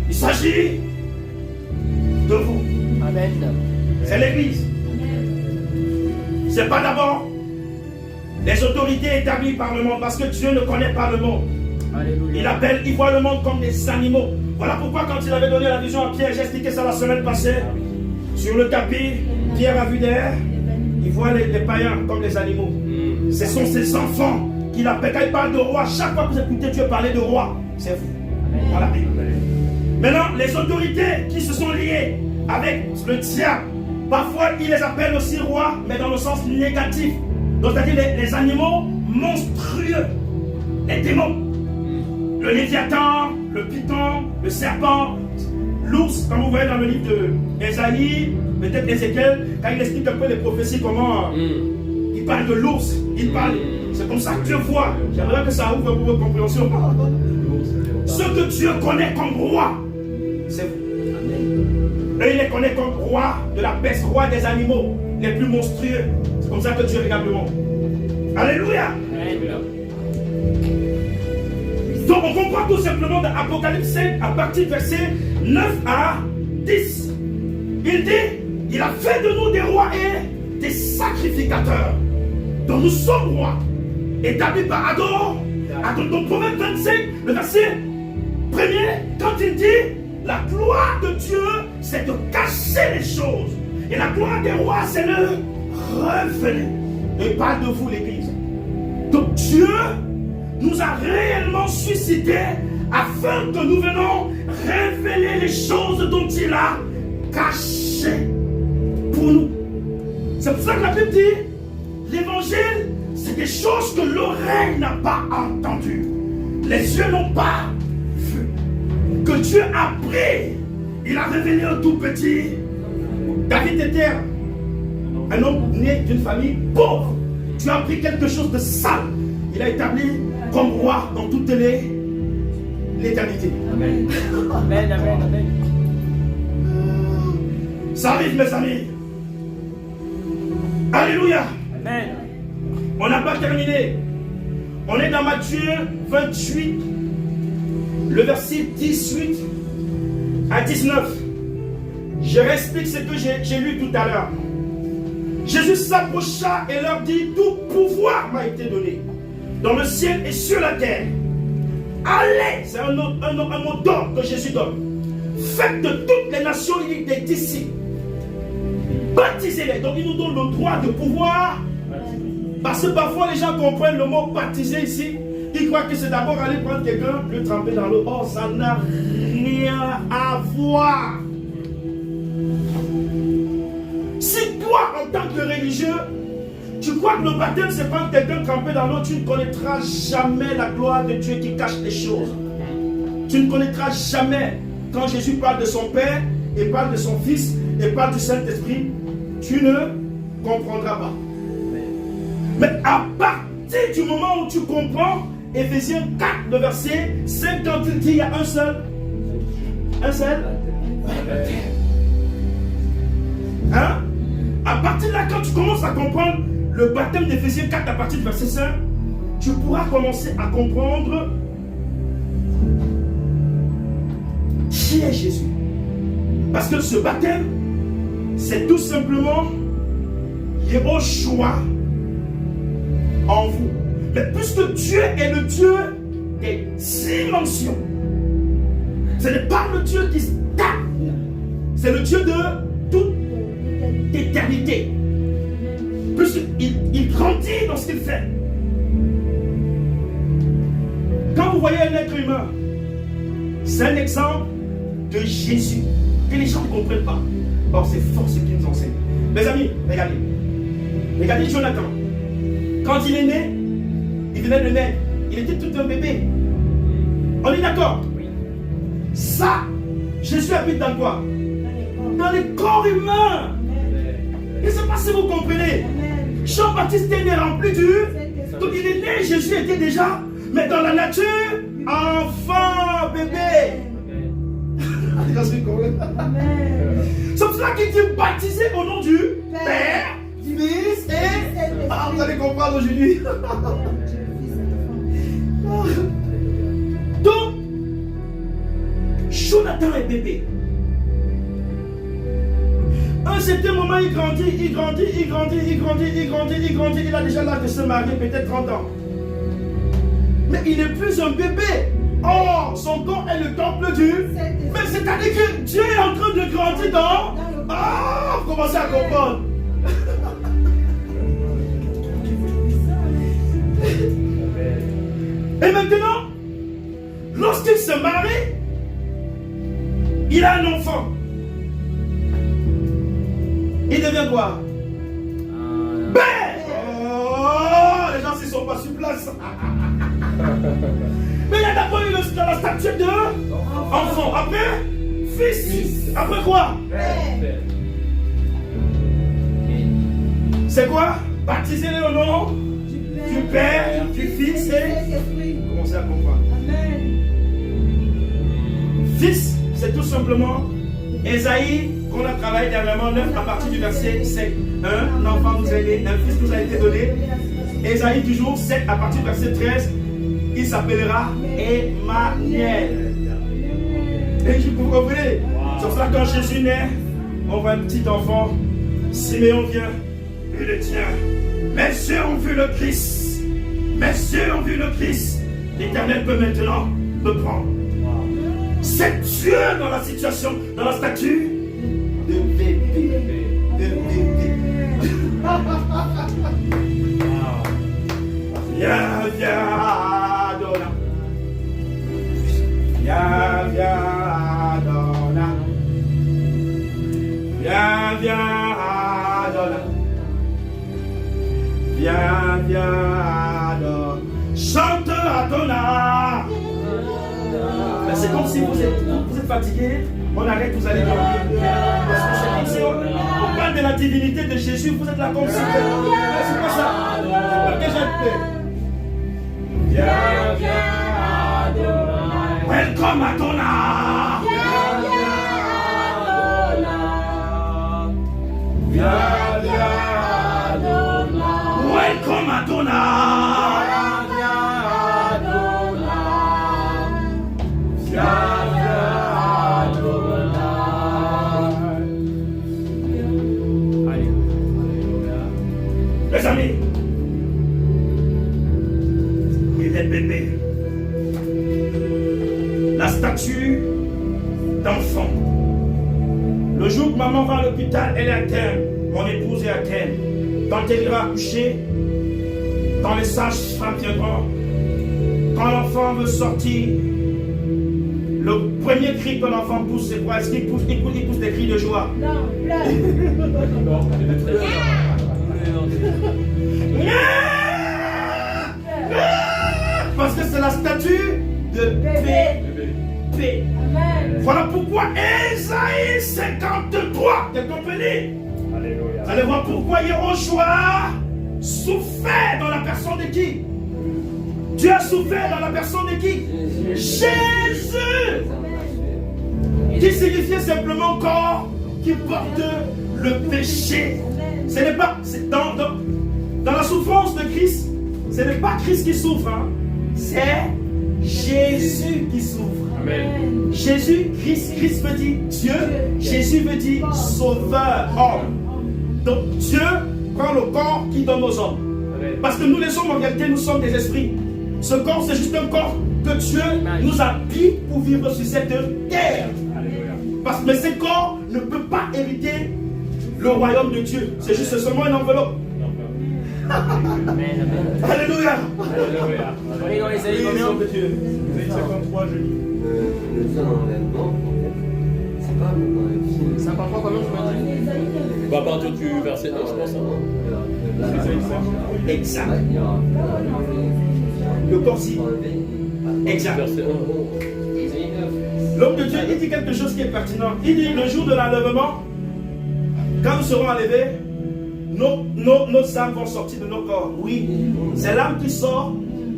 Il s'agit de vous. Amen. C'est l'église. C'est pas d'abord les autorités établies par le monde, parce que Dieu ne connaît pas le monde. Alléluia. Il voit le monde comme des animaux. Voilà pourquoi quand il avait donné la vision à Pierre, j'ai expliqué ça la semaine passée, sur le tapis, Pierre a vu derrière, il voit les païens comme des animaux. Ce sont ses enfants qu'il appelle. Quand il parle de roi, chaque fois que vous écoutez Dieu parler de roi, c'est vous. Dans la Bible. Maintenant, les autorités qui se sont liées avec le diable, parfois il les appelle aussi rois, mais dans le sens négatif. Donc c'est-à-dire les animaux monstrueux, les démons. Le Léviathan, le Python, le serpent, l'ours, comme vous voyez dans le livre d'Ésaïe, peut-être Ézéchiel, quand il explique un peu les prophéties, comment il parle de l'ours, il parle, c'est comme ça que Dieu voit. J'aimerais que ça ouvre pour votre compréhension. Ce que Dieu connaît comme roi, c'est vous. Et il les connaît comme roi de la peste, roi des animaux les plus monstrueux. C'est comme ça que Dieu regarde le monde. Alléluia. Donc on comprend tout simplement dans Apocalypse 5 à partir du verset 9 à 10. Il dit, il a fait de nous des rois et des sacrificateurs. Donc nous sommes rois, établis par Adon. Donc Proverbe 25, le verset 1er, quand il dit, la gloire de Dieu, c'est de cacher les choses. Et la gloire des rois, c'est de révéler. Et il parle de vous, l'Église. Donc Dieu nous a réellement suscités afin que nous venons révéler les choses dont il a cachées pour nous. C'est pour ça que la Bible dit, l'évangile, c'est des choses que l'oreille n'a pas entendues, les yeux n'ont pas vu, que Dieu a pris. Il a révélé un tout petit. David était un homme né d'une famille pauvre. Dieu a pris quelque chose de sale. Il a établi comme roi dans toute l'éternité. Amen. Amen, amen, amen. Ça arrive, mes amis. Alléluia. Amen. On n'a pas terminé. On est dans Matthieu 28, le verset 18 à 19. Je réexplique ce que j'ai lu tout à l'heure. Jésus s'approcha et leur dit, tout pouvoir m'a été donné dans le ciel et sur la terre. Allez, c'est un mot d'ordre que Jésus donne. Faites de toutes les nations des disciples. Baptisez-les. Donc il nous donne le droit de pouvoir. Parce que parfois les gens comprennent le mot baptiser ici. Ils croient que c'est d'abord aller prendre quelqu'un, le tremper dans l'eau. Oh, ça n'a rien à voir. Si toi, en tant que religieux, tu crois que le baptême, c'est prendre quelqu'un trempé dans l'eau, tu ne connaîtras jamais la gloire de Dieu qui cache les choses. Tu ne connaîtras jamais, quand Jésus parle de son Père, et parle de son Fils, et parle du Saint-Esprit, tu ne comprendras pas. Mais à partir du moment où tu comprends, Éphésiens 4, le verset 5, quand il dit il y a un seul. Hein? À partir de là, quand tu commences à comprendre le baptême d'Éphésiens 4 à partir du verset 5, tu pourras commencer à comprendre qui est Jésus. Parce que ce baptême, c'est tout simplement Yehoshua en vous. Mais puisque Dieu est le Dieu des dimensions, ce n'est pas le Dieu qui stagne, c'est le Dieu de toute éternité. Puisqu'il grandit dans ce qu'il fait. Quand vous voyez un être humain, c'est un exemple de Jésus que les gens ne comprennent pas. Or, c'est fort ce qu'il nous enseigne. Mes amis, regardez. Regardez Jonathan. Quand il est né, il venait de naître. Il était tout un bébé. On est d'accord? Ça, Jésus habite dans quoi? Dans les corps humains. Je ne sais pas si vous comprenez. Jean-Baptiste est né rempli du. Donc il est né, Jésus était déjà, mais dans la nature, enfant, bébé. C'est pour cela qu'il dit baptisé au nom du Père, du Fils et. Ah, vous allez comprendre aujourd'hui. Donc, Jonathan est bébé. À un certain moment, il grandit. Il a déjà l'âge de se marier, peut-être 30 ans. Mais il n'est plus un bébé. Oh, son corps est le temple du. Mais c'est-à-dire que Dieu est en train de grandir dans. Ah, vous commencez à comprendre. Et maintenant, lorsqu'il se marie, il a un enfant. Il devient quoi? Ben! Oh, les gens ne sont pas sur place. Mais il y a d'abord eu la statuette de enfant. Après, Fils. Après quoi? C'est quoi? Baptisez-les au nom du Père, du Fils et... Commencez à comprendre. Fils, c'est tout simplement Ésaïe, qu'on a travaillé dernièrement, 9 à partir du verset 7. Un enfant nous a été, un fils nous a été donné. Ésaïe toujours 7 à partir du verset 13. Il s'appellera Emmanuel. Et vous comprenez? Sur ça, quand Jésus naît, on voit un petit enfant. Siméon vient, il le tient. Mes yeux ont vu le Christ. Mes yeux ont vu le Christ. L'Éternel peut maintenant me prendre. C'est Dieu dans la situation, dans la statue de bébé. De bébé. Viens, viens, Adonai. Viens, viens, Adonai. Viens, viens, Adonai. Viens, viens, Adonai. Chante Adonai. C'est comme si vous êtes fatigué, on arrête, vous allez dormir. Parce que c'est comme si on parle de la divinité de Jésus, vous êtes là comme si. C'est pas ça. C'est pas que j'ai fait. Viens, viens, Adonai. Welcome Adonai. Viens, viens, Adonai. Welcome Adonai. Les amis, il est bébé. La statue d'enfant. Le jour que maman va à l'hôpital, elle est à terme. Mon épouse est à terme. Quand elle ira accoucher, quand les sages-femmes viendront, quand l'enfant veut sortir, le premier cri que l'enfant pousse, c'est quoi? Est-ce qu'il pousse des cris de joie? Non, pleure. Parce que c'est la statue de bébé. Voilà pourquoi Ésaïe 53, t'es compris? Vous allez voir pourquoi Yehoshua souffert dans la personne de qui? Dieu a souffert dans la personne de qui? Jésus, qui signifiait simplement corps qui porte le péché. Ce n'est pas dans la souffrance de Christ, ce n'est pas Christ qui souffre, hein. C'est Jésus qui souffre. Amen. Jésus, Christ veut dire Dieu, Jésus veut dire sauveur, homme. Donc Dieu prend le corps qui donne aux hommes. Parce que nous les hommes en réalité nous sommes des esprits. Ce corps c'est juste un corps que Dieu nous a mis pour vivre sur cette terre. Parce que ce corps ne peut pas hériter le royaume de Dieu. C'est juste seulement une enveloppe. Alléluia. On est dans les années combien de Dieu? 53, je dis. Le enlèvement, c'est pas dans les films. 53 combien je peux dire? À partir du verset 1, je pense. Exact. Le corps-ci. Exact. Verset 1. L'homme de Dieu, il dit quelque chose qui est pertinent. Il dit le jour de l'enlèvement, quand nous serons enlevés, nos âmes vont sortir de nos corps. Oui, c'est l'âme qui sort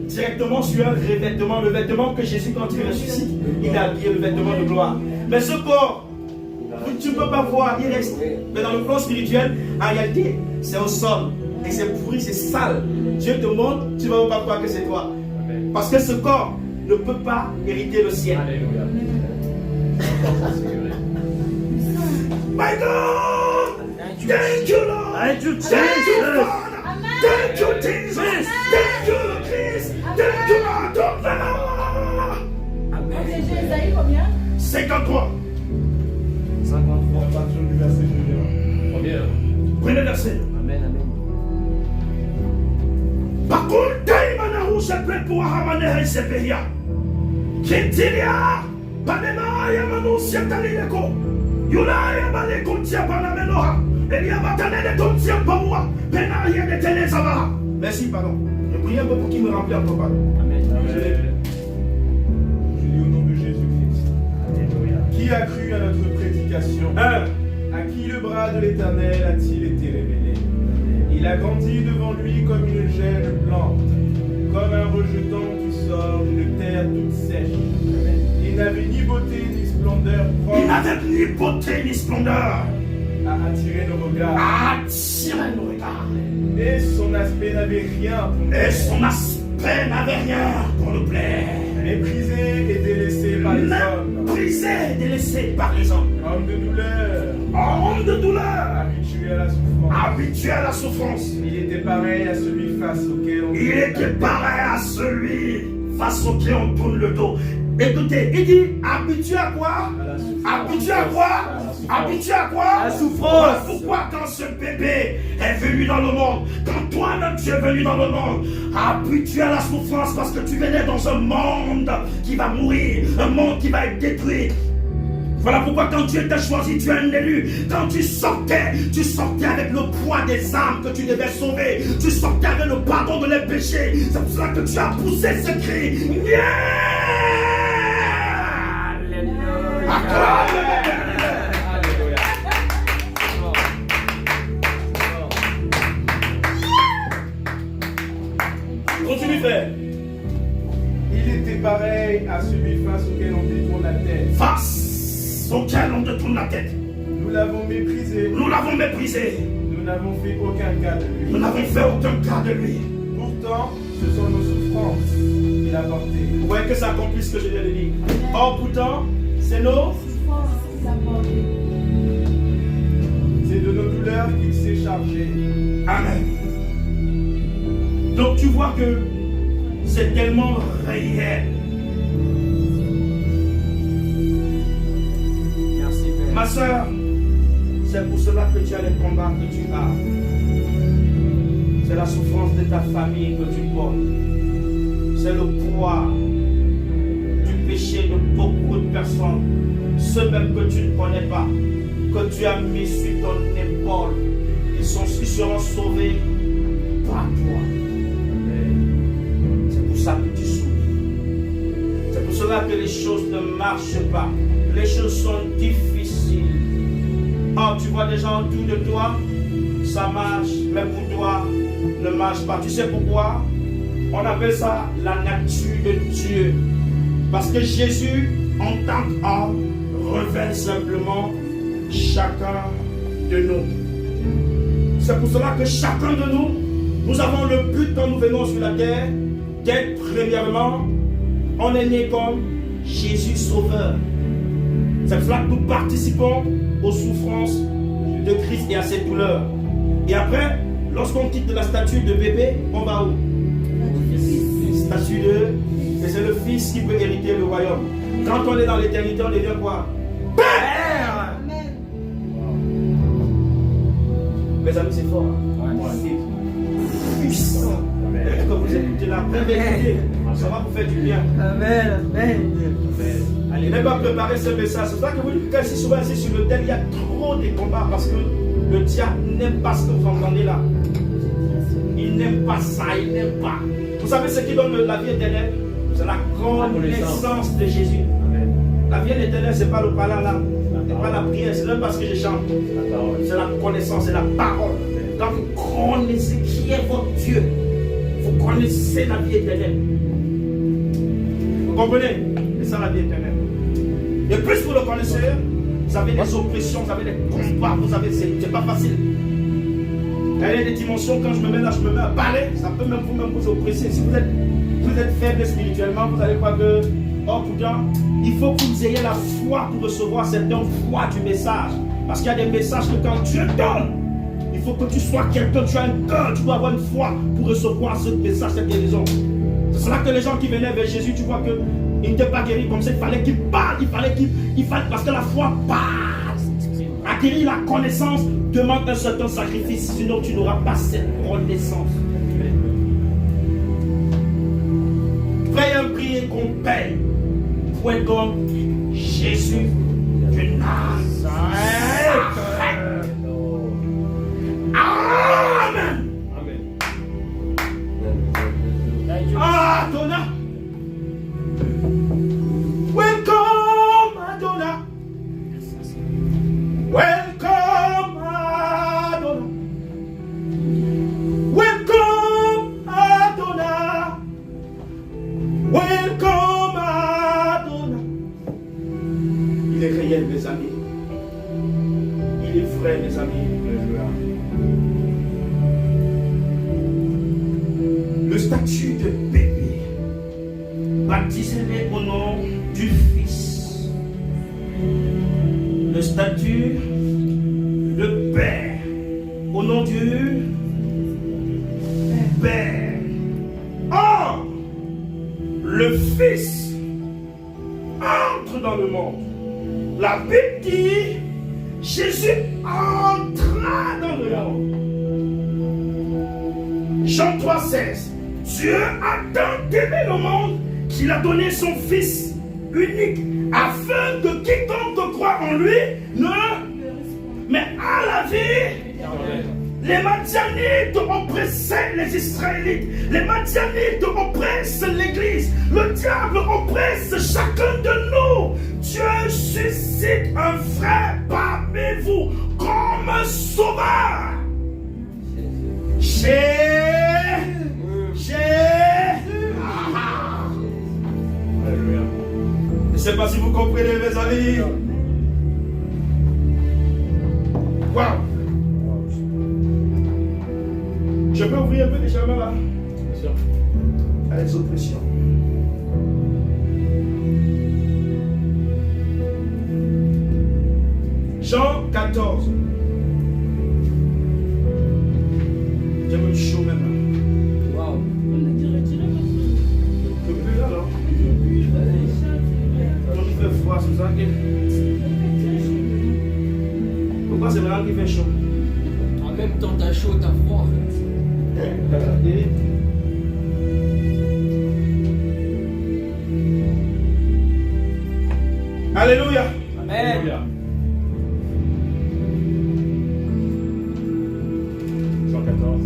directement sur un revêtement. Le vêtement que Jésus, quand il ressuscite, il a habillé le vêtement de gloire. Mais ce corps, tu ne peux pas voir, il reste. Mais dans le plan spirituel, en réalité, c'est au sol. Et c'est pourri, c'est sale. Dieu te montre, tu ne vas pas croire que c'est toi. Parce que ce corps ne peut pas hériter le ciel. Alléluia. My God! Thank you, Lord! Thank you, Father! Thank you, Jesus! Thank you, Christ! Thank you, Adonai! Jésaïe combien? 53. 53. À partir du verset que Premier. Prenez le verset. Amen, amen. Bakuntai manahu sepre pour Hamane Seperia. Kintilia, Panema Yamanusia Talileko. Yulaya Malekuntia Panamenoha. Elia Batane de Tonsia Paua. Penaria de Telezava. Merci, pardon. Je prie un peu pour qu'il me remplisse un peu, pardon. Amen. Je lis au nom de Jésus-Christ. Qui Qui a cru à notre prédication? À qui le bras de l'Éternel a-t-il été révélé? Il a grandi devant lui comme une jeune plante, comme un rejeton qui sort d'une terre toute sèche. Il n'avait ni beauté ni splendeur propre. Il n'avait ni beauté ni splendeur à attirer nos regards. à attirer nos regards. Et son aspect n'avait rien pour nous. Et son aspect n'avait rien pour nous plaire. Méprisé et délaissé par les hommes. Méprisé et délaissé par les hommes. Homme de douleur. Homme de douleur. Habitué à la souffrance. Habitué à la souffrance. Il était pareil à celui face auquel on Il était pareil à celui face auquel on tourne le dos. Écoutez, il dit habitué à quoi? Habitué à quoi? Habitué à quoi? À la souffrance. Pourquoi quand ce bébé est venu dans le monde, quand toi-même tu es venu dans le monde, habitué à la souffrance parce que tu venais dans un monde qui va mourir, un monde qui va être détruit. Voilà pourquoi quand tu étais choisi, tu es un élu. Quand tu sortais avec le poids des âmes que tu devais sauver. Tu sortais avec le pardon de les péchés. C'est pour cela que tu as poussé ce cri. Yeah! Continue, frère. Il était pareil à celui face auquel on détourne la tête. Face auquel on détourne la tête. Nous l'avons méprisé. Nous l'avons méprisé. Nous n'avons fait aucun cas de lui. Nous n'avons fait aucun cas de lui. Pourtant, ce sont nos souffrances qu'il a portées. Vous voyez que ça accomplit ce que je viens de dire. Or pourtant, c'est nos C'est de nos douleurs qu'il s'est chargé. Amen. Donc tu vois que c'est tellement réel. Merci, Père. Ma soeur, c'est pour cela que tu as les combats que tu as. C'est la souffrance de ta famille que tu portes. C'est le poids du péché de beaucoup de personnes. Ceux même que tu ne connais pas, que tu as mis sur ton épaule. Ils seront sauvés par toi. C'est pour ça que tu souffres. C'est pour cela que les choses ne marchent pas. Les choses sont difficiles. Oh, tu vois des gens autour de toi, ça marche, mais pour toi, ne marche pas. Tu sais pourquoi? On appelle ça la nature de Dieu. Parce que Jésus, en tant qu'homme, révèle simplement chacun de nous. C'est pour cela que chacun de nous, nous avons le but quand nous venons sur la terre, d'être premièrement, on est né comme Jésus Sauveur. C'est pour cela que nous participons aux souffrances de Christ et à ses douleurs. Et après, lorsqu'on quitte de la statue de bébé, on va où? Statue de... Et c'est le Fils qui peut hériter le royaume. Quand on est dans l'éternité, on devient quoi? Père! Mes amis, c'est fort. C'est puissant. Et quand vous écoutez la vraie vérité, ça va vous faire du bien. Amen. Amen. Allez, même pas préparer ce message. C'est pour ça que vous dites que si souvent ici sur le tel, il y a trop de combats parce que le diable n'aime pas ce que vous entendez là. Il n'aime pas ça, il n'aime pas. Vous savez ce qui donne la vie éternelle? C'est la connaissance de Jésus. La vie éternelle, ce n'est pas le parler là. Ce n'est pas la prière, c'est même pas ce que je chante. C'est la connaissance, c'est la parole. Quand vous connaissez qui est votre Dieu, vous connaissez la vie éternelle. Vous comprenez? C'est ça la vie éternelle. Et plus vous le connaissez, vous avez des oppressions, vous avez des combats, vous avez, c'est pas facile. Il y a des dimensions, quand je me mets là, je me mets à parler, ça peut même vous oppresser. Si vous êtes faible spirituellement, vous allez croire que, oh putain, il faut que vous ayez la foi pour recevoir cette foi du message. Parce qu'il y a des messages que quand Dieu donne, il faut que tu sois quelqu'un, tu as un cœur, tu dois avoir une foi pour recevoir ce message, cette guérison. C'est cela que les gens qui venaient vers Jésus, tu vois que il n'était pas guéri comme ça, il fallait qu'il parle, parce que la foi passe. Acquérir la connaissance demande un certain sacrifice, sinon tu n'auras pas cette connaissance. Paye un prix qu'on paye pour être comme Jésus de Nazareth. Amen. Adonai. Welcome, Adonai. Il est réel, mes amis. Il est vrai, mes amis. Le statut de bébé, baptisez-les au nom du Fils. Le statut de Père, au nom du Père. Or, le Fils entre dans le monde. La Bible dit, Jésus entra dans le monde. Jean 3,16. Dieu a tant aimé le monde qu'il a donné son Fils unique, afin que quiconque croit en lui mais à la vie. Les Madianites oppressaient les Israélites. Les Madianites oppressent l'Église. Le diable oppresse chacun de nous. Dieu suscite un frère parmi vous comme un sauveur. Je ne sais pas si vous comprenez, mes amis. Wow. Je peux ouvrir un peu déjà là? Bien sûr. À l'expression. Jean 14. J'ai même chaud maintenant. Wow. Je peux là, non? Quand il fait froid, c'est ça qui. Pourquoi c'est maintenant qu'il fait chaud? En même temps, t'as chaud, t'as froid en fait. Alléluia. Amen. Jean 14.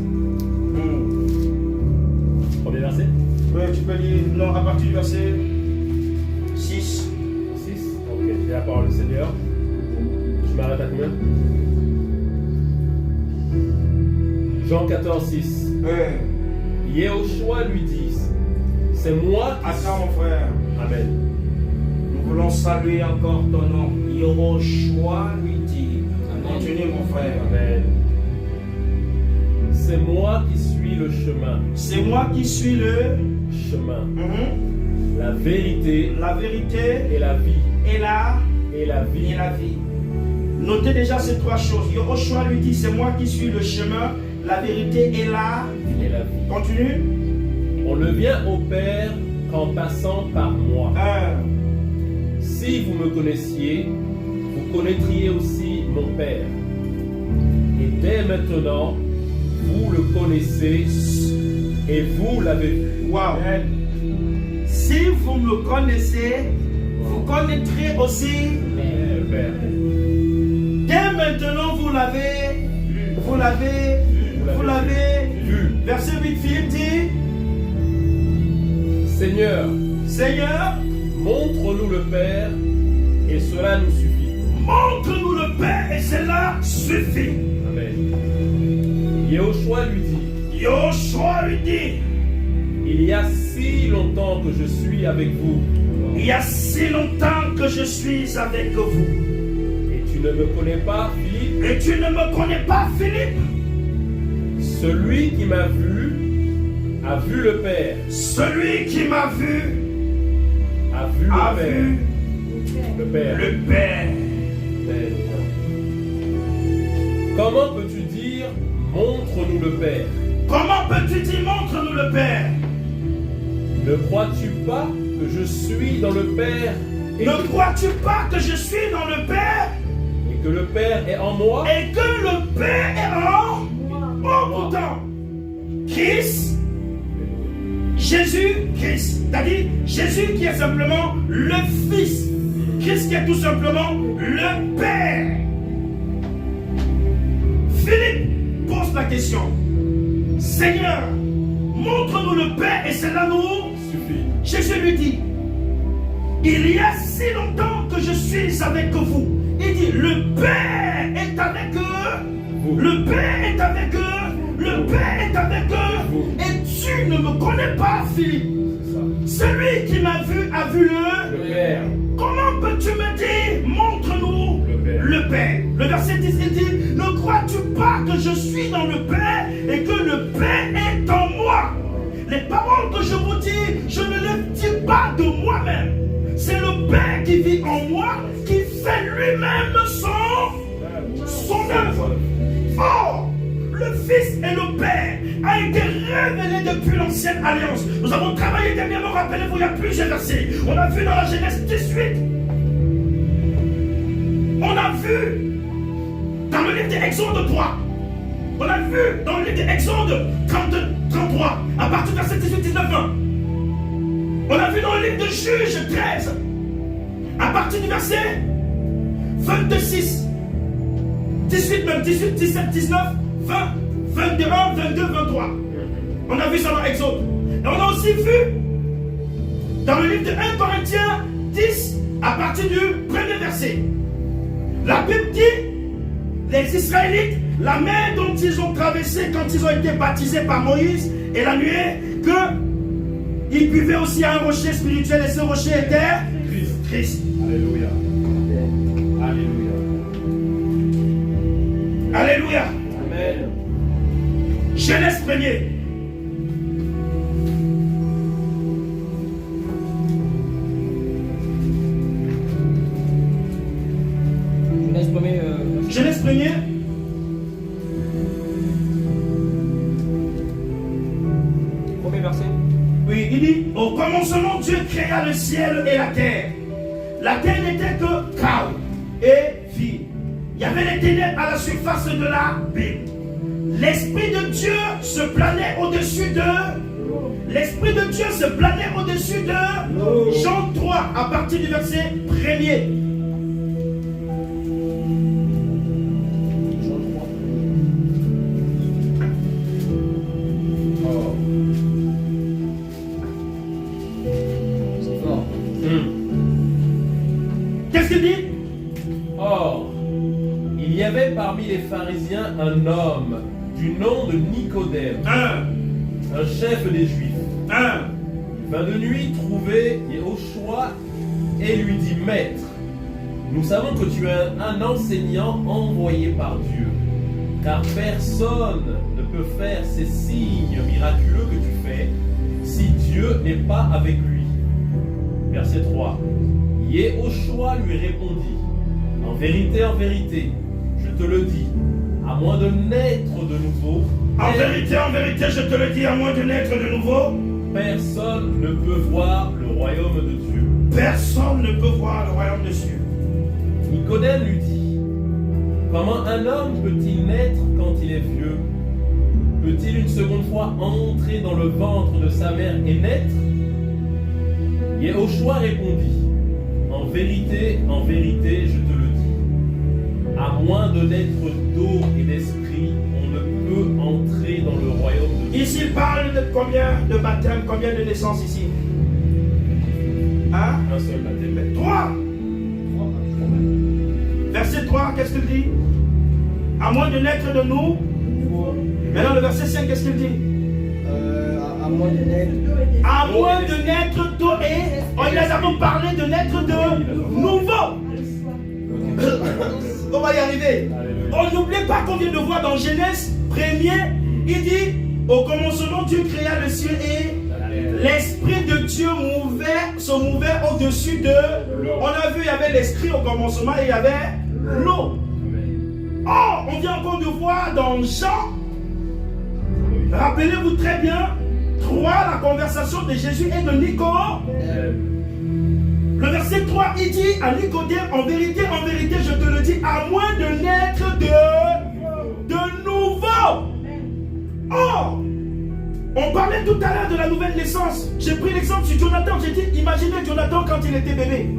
Premier verset. Oui, tu peux lire. Non, à partir du verset 6. 6. Ok, j'ai la parole du Seigneur. Je m'arrête à combien? Jean 14, 6. Yehoshua lui dit, c'est moi qui... Attends mon frère. Amen. Nous voulons saluer encore ton nom. Yehoshua lui dit. Continue mon frère. Amen. C'est moi qui suis le chemin. C'est moi qui suis le chemin. La vérité. La vérité. Et la vie. Et la vie. Et la vie. Notez déjà ces trois choses. Yehoshua lui dit, c'est moi qui suis le chemin, la vérité et la vie. Continue. On ne vient au Père qu'en passant par moi. Si vous me connaissiez, vous connaîtriez aussi mon Père. Et dès maintenant, vous le connaissez et vous l'avez vu. Wow. Si vous me connaissez, vous connaîtrez aussi le Père. Dès maintenant, vous l'avez vu. Verset 8, Philippe dit, Seigneur, montre-nous le Père et cela nous suffit. Montre-nous le Père et cela suffit. Amen. Yehoshua lui dit, il y a si longtemps que je suis avec vous. Il y a si longtemps que je suis avec vous. Et tu ne me connais pas, Philippe? Et tu ne me connais pas, Philippe? Celui qui m'a vu a vu le Père. Celui qui m'a vu a vu le Père. Le Père. Comment peux-tu dire montre-nous le Père? Comment peux-tu dire montre-nous le Père? Ne crois-tu pas que je suis dans le Père? Ne crois-tu pas que je suis dans le Père? Et que le Père est en moi? Et que le Père est en moi. Pourtant, Christ, Jésus-Christ, c'est-à-dire Jésus qui est simplement le Fils, Christ qui est tout simplement le Père. Philippe pose la question, Seigneur, montre-nous le Père et cela nous suffit. Jésus lui dit, il y a si longtemps que je suis avec vous. Il dit, le Père est avec eux. Le Père est avec eux. Le Père est avec eux. Et tu ne me connais pas, Philippe. Celui qui m'a vu a vu le Père. Comment peux-tu me dire, mon Le verset 10, il dit, ne crois-tu pas que je suis dans le Père et que le Père est en moi? Les paroles que je vous dis, je ne les dis pas de moi-même. C'est le Père qui vit en moi, qui fait lui-même son œuvre. Or, le Fils et le Père a été révélé depuis l'ancienne alliance. Nous avons travaillé dernièrement, rappelez-vous, il y a plusieurs versets. On a vu dans la Genèse 18. On a vu dans le livre d'Exode 3. On a vu dans le livre d'Exode 33, à partir du verset 18, 19, 20. On a vu dans le livre de Juges 13, à partir du verset 26, 18 même, 18, 17, 19, 20, 21, 22, 23. On a vu ça dans Exode. Et on a aussi vu dans le livre de 1 Corinthiens 10, à partir du premier verset. La Bible dit, les Israélites, la mer dont ils ont traversé quand ils ont été baptisés par Moïse et la nuée, qu'ils buvaient aussi à un rocher spirituel et ce rocher était Christ. Alléluia. Alléluia. Alléluia. Amen. Genèse 1er. Genèse 1er. Premier verset. Oui, il dit, au commencement, Dieu créa le ciel et la terre. La terre n'était que chaos et vide. Il y avait les ténèbres à la surface de la baie. L'Esprit de Dieu se planait au-dessus de... L'Esprit de Dieu se planait au-dessus de... Jean 3, à partir du verset 1er. Qu'est-ce qu'il dit? Or, il y avait parmi les pharisiens un homme du nom de Nicodème, un chef des Juifs. Il vint de nuit trouver Yehoshua et lui dit, Maître, nous savons que tu es un enseignant envoyé par Dieu, car personne ne peut faire ces signes miraculeux que tu fais si Dieu n'est pas avec lui. Verset 3. Yehoshua lui répondit, en vérité, je te le dis, à moins de naître de nouveau, en vérité, je te le dis, à moins de naître de nouveau, personne ne peut voir le royaume de Dieu. Personne ne peut voir le royaume de Dieu. Nicodème lui dit, comment un homme peut-il naître quand il est vieux? Peut-il une seconde fois entrer dans le ventre de sa mère et naître? Yehoshua répondit, en vérité, je te le dis, à moins de naître d'eau et d'esprit, on ne peut entrer dans le royaume de Dieu. Ici, il parle de combien de baptêmes, combien de naissances ici? Hein? Un seul baptême. 3. Verset 3, qu'est-ce qu'il dit? À moins de naître de nous. Maintenant, le verset 5, qu'est-ce qu'il dit? À moins de naître. À moins de naître d'eau et... Oh, ils avons parlé de naître de nouveau. On va y arriver. On n'oublie pas qu'on vient de voir dans Genèse 1er, il dit, au commencement, Dieu créa le ciel et l'Esprit de Dieu se mouvait au-dessus de... On a vu, il y avait l'Esprit au commencement et il y avait l'eau. Or, on vient encore de voir dans Jean, rappelez-vous très bien, 3, la conversation de Jésus et de Nicodème. Le verset 3, il dit à Nicodème, en vérité, je te le dis, à moins de naître de nouveau. Or, on parlait tout à l'heure de la nouvelle naissance. J'ai pris l'exemple sur Jonathan. J'ai dit, imaginez Jonathan quand il était bébé.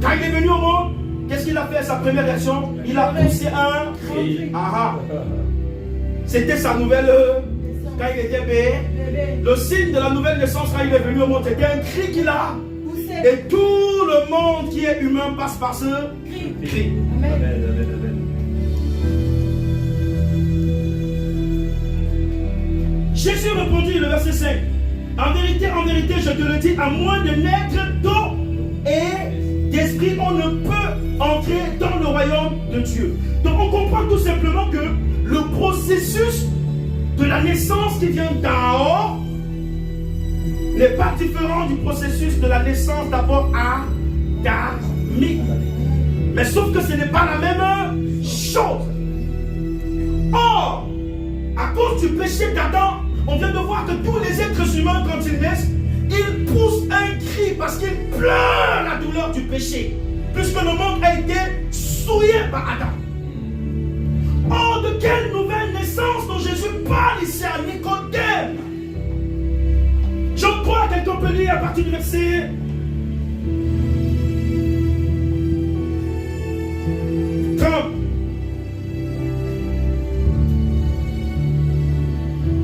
Quand il est venu au monde, qu'est-ce qu'il a fait, sa première réaction? Il a poussé un cri. Ah, c'était sa nouvelle... Quand il était bébé, le signe de la nouvelle naissance quand il est venu au monde, c'était un cri qu'il a. Et tout le monde qui est humain passe par ce cri. Amen. Jésus répondit, le verset 5. En vérité, je te le dis, à moins de naître d'eau et d'esprit, on ne peut entrer dans le royaume de Dieu. Donc on comprendre tout simplement que le processus de la naissance qui vient d'en haut n'est pas différent du processus de la naissance d'abord adamique. Mais sauf que ce n'est pas la même chose. Or, à cause du péché d'Adam, on vient de voir que tous les êtres humains, quand ils naissent, ils poussent un cri parce qu'ils pleurent la douleur du péché, puisque le monde a été souillé par Adam. Or, de quelle nouvelle naissance dont Jésus parle ici à Nicodème? Je crois que quelqu'un peut lire à partir du verset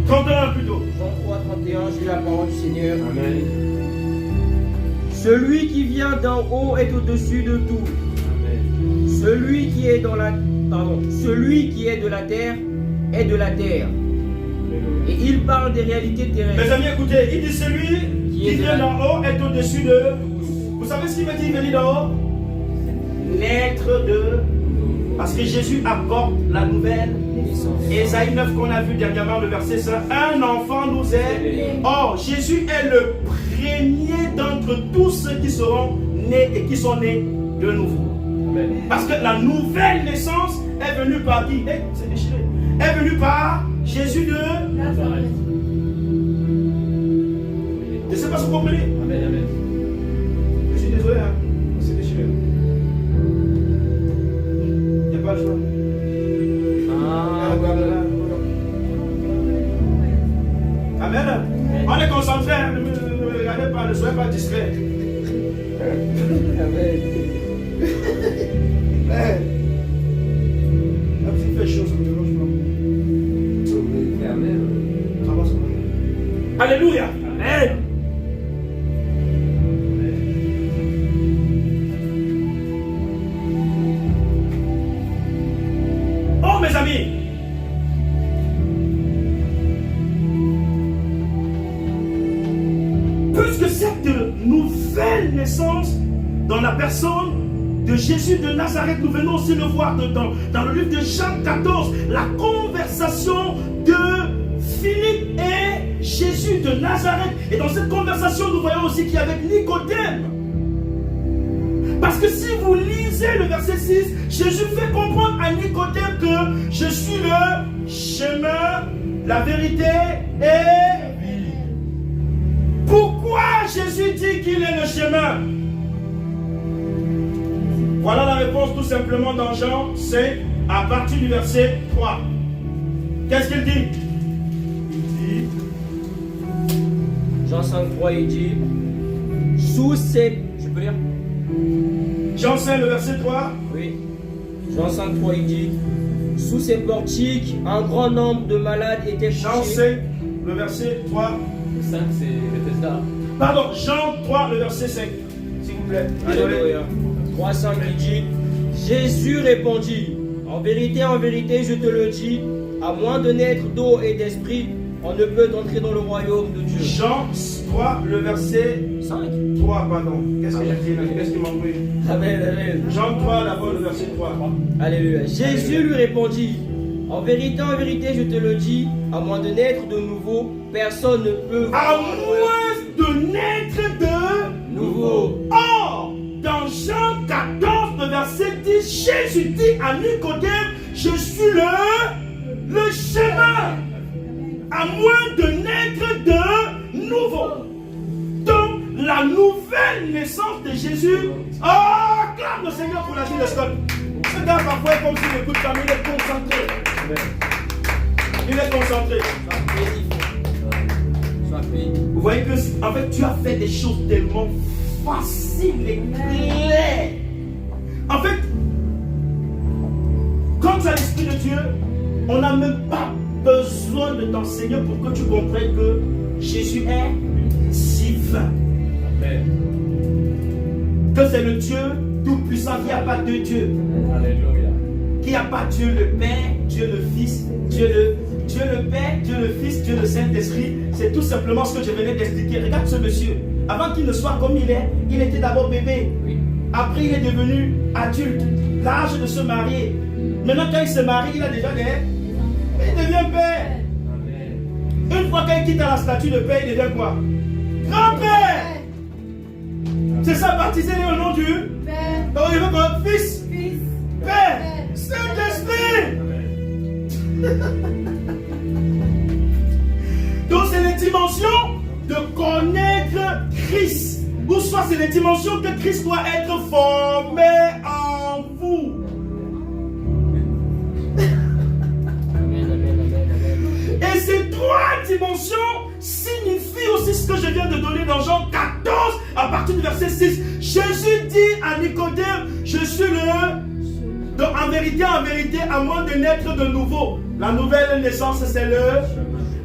31 plutôt. Jean 3, 31, j'ai la parole du Seigneur. Amen. Celui qui vient d'en haut est au-dessus de tout. Amen. Celui qui est de la terre est de la terre. Et il parle des réalités terrestres. Mes amis, écoutez, il dit celui qui vient d'en haut est au-dessus de... Vous savez ce qu'il veut dire venir d'en haut? Naître de... Parce que Jésus apporte la nouvelle. Ésaïe 9 qu'on a vu dernièrement, le verset 5. Un enfant nous est... Or, Jésus est le premier d'entre tous ceux qui seront nés et qui sont nés de nouveau. Parce que la nouvelle naissance est venue par qui? C'est déchiré. Est venue par Jésus de Nazareth. Je ne sais pas si vous comprenez. Amen, amen. Je suis désolé, hein. C'est déchiré. Il n'y a pas le choix. Amen. On est concentré, hein. Ne me regardez pas, ne soyez pas distrait. Amen. La petite fait chaud, ça me dérange pas. Amen. Ça va, ça va. Alléluia. Amen. Oh mes amis, puisque cette nouvelle naissance dans la personne de Jésus de Nazareth, nous venons aussi le voir dans le livre de Jean 14, la conversation de Philippe et Jésus de Nazareth. Et dans cette conversation, nous voyons aussi qu'il y avait Nicodème. Parce que si vous lisez le verset 6, Jésus fait comprendre à Nicodème que je suis le chemin, la vérité et la vie. Pourquoi Jésus dit qu'il est le chemin? Voilà la réponse tout simplement dans Jean 5 à partir du verset 3. Qu'est-ce qu'il dit? Il dit... Jean 5, 3, il dit sous ces... Je peux lire? Jean 5, le verset 3. Oui. Jean 5, 3, il dit sous ces portiques, un grand nombre de malades étaient Jean couchés. 5, le verset 3. Le 5, c'est Bethesda. Pardon, Jean 3, le verset 5. S'il vous plaît. Alléluia. 3, 5, il dit Jésus répondit en vérité, je te le dis, à moins de naître d'eau et d'esprit, on ne peut entrer dans le royaume de Dieu. Jean 3, le verset 5. 3, pardon. Qu'est-ce que j'ai dit là? Qu'est-ce qui m'a pris? Amen, amen. Jean 3, d'abord le verset 3. Alléluia. Jésus lui répondit en vérité, je te le dis, à moins de naître de nouveau, personne ne peut. À moins de naître de nouveau. Or, dans Jean 14, le verset 10, Jésus dit à Nicodème, je suis le chemin. À moins de naître de nouveau. Donc, la nouvelle naissance de Jésus. Oh, acclame le Seigneur pour la vie de Scott. Ce gars, parfois, comme s'il écoute comme il est concentré. Il est concentré. Vous voyez que, en fait, tu as fait des choses tellement faciles et claires. En fait, quand tu as l'Esprit de Dieu, on n'a même pas besoin de t'enseigner pour que tu comprennes que Jésus est si vain. Que c'est le Dieu tout-puissant, qu'il n'y a pas deux dieux. Alléluia. Qu'il n'y a pas Dieu le Père, Dieu le Fils, Dieu le Père, Dieu le Fils, Dieu le Saint-Esprit. C'est tout simplement ce que je venais d'expliquer. Regarde ce monsieur. Avant qu'il ne soit comme il était d'abord bébé. Oui. Après, il est devenu adulte. L'âge de se marier. Maintenant, quand il se marie, il a déjà des... Il devient père. Une fois qu'il quitte la statue de père, il devient quoi? Grand-père. C'est ça, baptisez-les au nom du Père. Donc il veut quoi? Fils, Fils. Père, Saint-Esprit. Donc c'est les dimensions de connaître Christ. Ou soit c'est les dimensions que Christ doit être formé en vous. Et ces trois dimensions signifient aussi ce que je viens de donner dans Jean 14 à partir du verset 6. Jésus dit à Nicodème, je suis le... Donc en vérité, à moins de naître de nouveau. La nouvelle naissance, c'est le...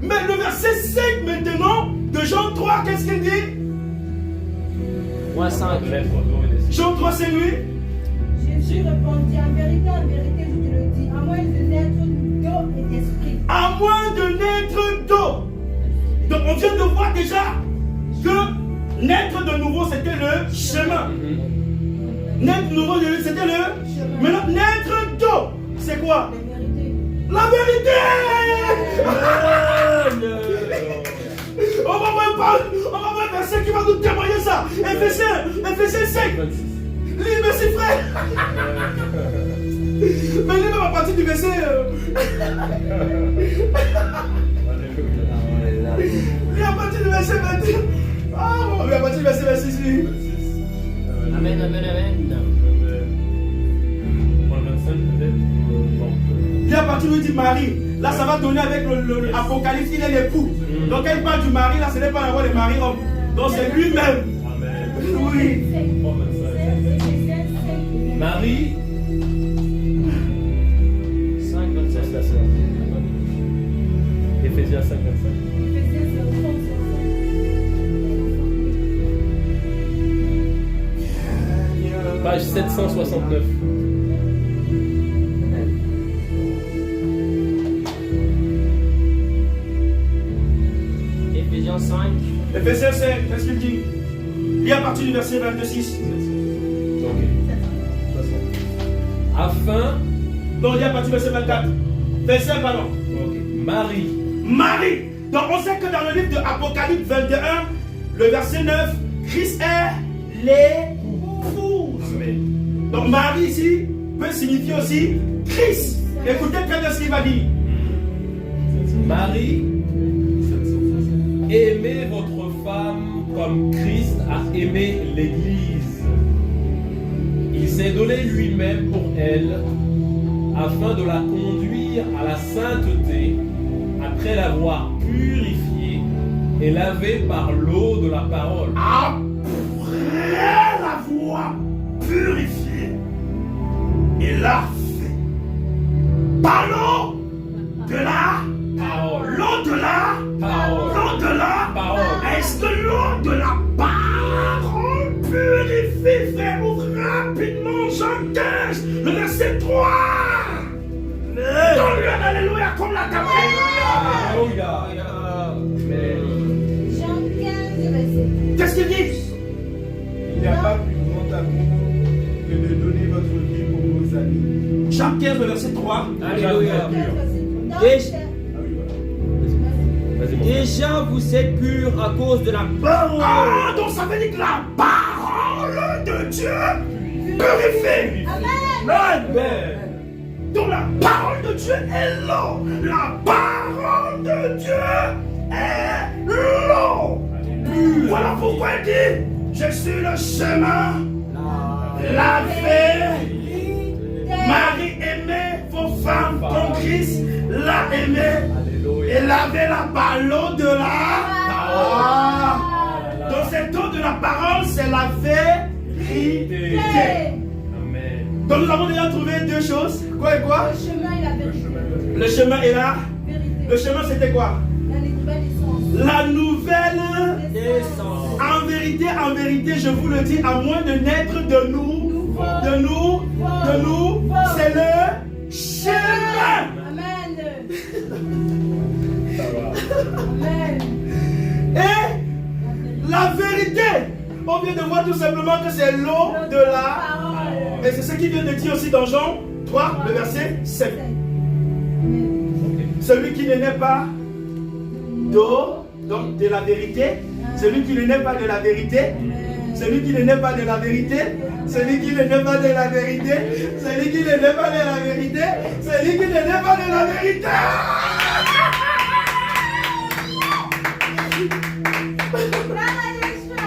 Mais le verset 5 maintenant, de Jean 3, qu'est-ce qu'il dit? Moins 5. Jean 3, c'est lui. Jésus répondit, en vérité, je te le dis, à moins de naître d'eau et d'esprit. À moins de naître d'eau. Donc on vient de voir déjà que naître de nouveau, c'était le chemin. Naître de nouveau, c'était le chemin. Maintenant, naître d'eau, c'est quoi? La vérité. On va voir un verset qui va nous témoigner ça. Éphésiens 5. Lis, merci frère. Mais lis même à partir du verset. Lis à partir du verset 21. Ah, bon, lis à partir du verset 26. Amen, amen, amen. Lis à partir où il dit Marie. Là, ça va donner avec l'Apocalypse, il est l'époux. Donc, quand il parle du mari, là, ce n'est pas la voix de mari-homme. Donc, c'est lui-même. Oui. Marie, 5, 27, la sœur. Éphésiens 5, 25. Page 769. Éphésiens 5. Éphésiens 5, qu'est-ce qu'il dit? Lis à partir du verset 26. Afin. Donc, lis à partir du verset 24. Verset, pardon. Marie. Marie. Donc, on sait que dans le livre de Apocalypse 21, le verset 9, Christ est l'épouse. Donc, Marie ici peut signifier aussi Christ. Écoutez très bien ce qu'il va dire. Marie, aimez votre femme comme Christ a aimé l'Église. Il s'est donné lui-même pour elle, afin de la conduire à la sainteté, après l'avoir purifiée et lavée par l'eau de la parole. Après l'avoir purifiée et lavée par l'eau de la Parole. l'eau de la Parole. l'eau de la Parole. Est-ce que l'eau de la parole purifie? Frère, ouvre rapidement Jean 15, le verset 3. Donne-lui un alléluia comme la capelle. Jean 15, verset. Qu'est-ce qu'il dit? Il n'y a pas plus grand amour que de donner votre vie pour vos amis. Jean 15, le verset 3. Alléluia. Déjà vous êtes purs à cause de la parole. Ah, donc ça veut dire que la parole de Dieu purifie. Amen. Donc la parole de Dieu est l'eau. La parole de Dieu est l'eau. Voilà pourquoi il dit, je suis le chemin, la vérité. Marie aimait vos femmes comme Christ l'a aimé. Et laver la parole de la parole. Donc cette eau de la parole, c'est la vérité. Amen. Donc nous avons déjà trouvé deux choses. Quoi et quoi? Le chemin et la vérité. Le chemin est là. Vérité. Le chemin c'était quoi? La nouvelle essence. La nouvelle Naissance. En vérité, je vous le dis, à moins de naître de nous, c'est le chemin. Amen. Amen. Et la vérité, on vient de voir tout simplement que c'est l'eau de la... Et c'est ce qu'il vient de dire aussi dans Jean 3, le verset 7. Celui qui ne naît pas d'eau, donc de la vérité, celui qui ne naît pas de la vérité, celui qui ne naît pas de la vérité, celui qui ne naît pas de la vérité, celui qui ne naît pas de la vérité, celui qui ne naît pas de la vérité.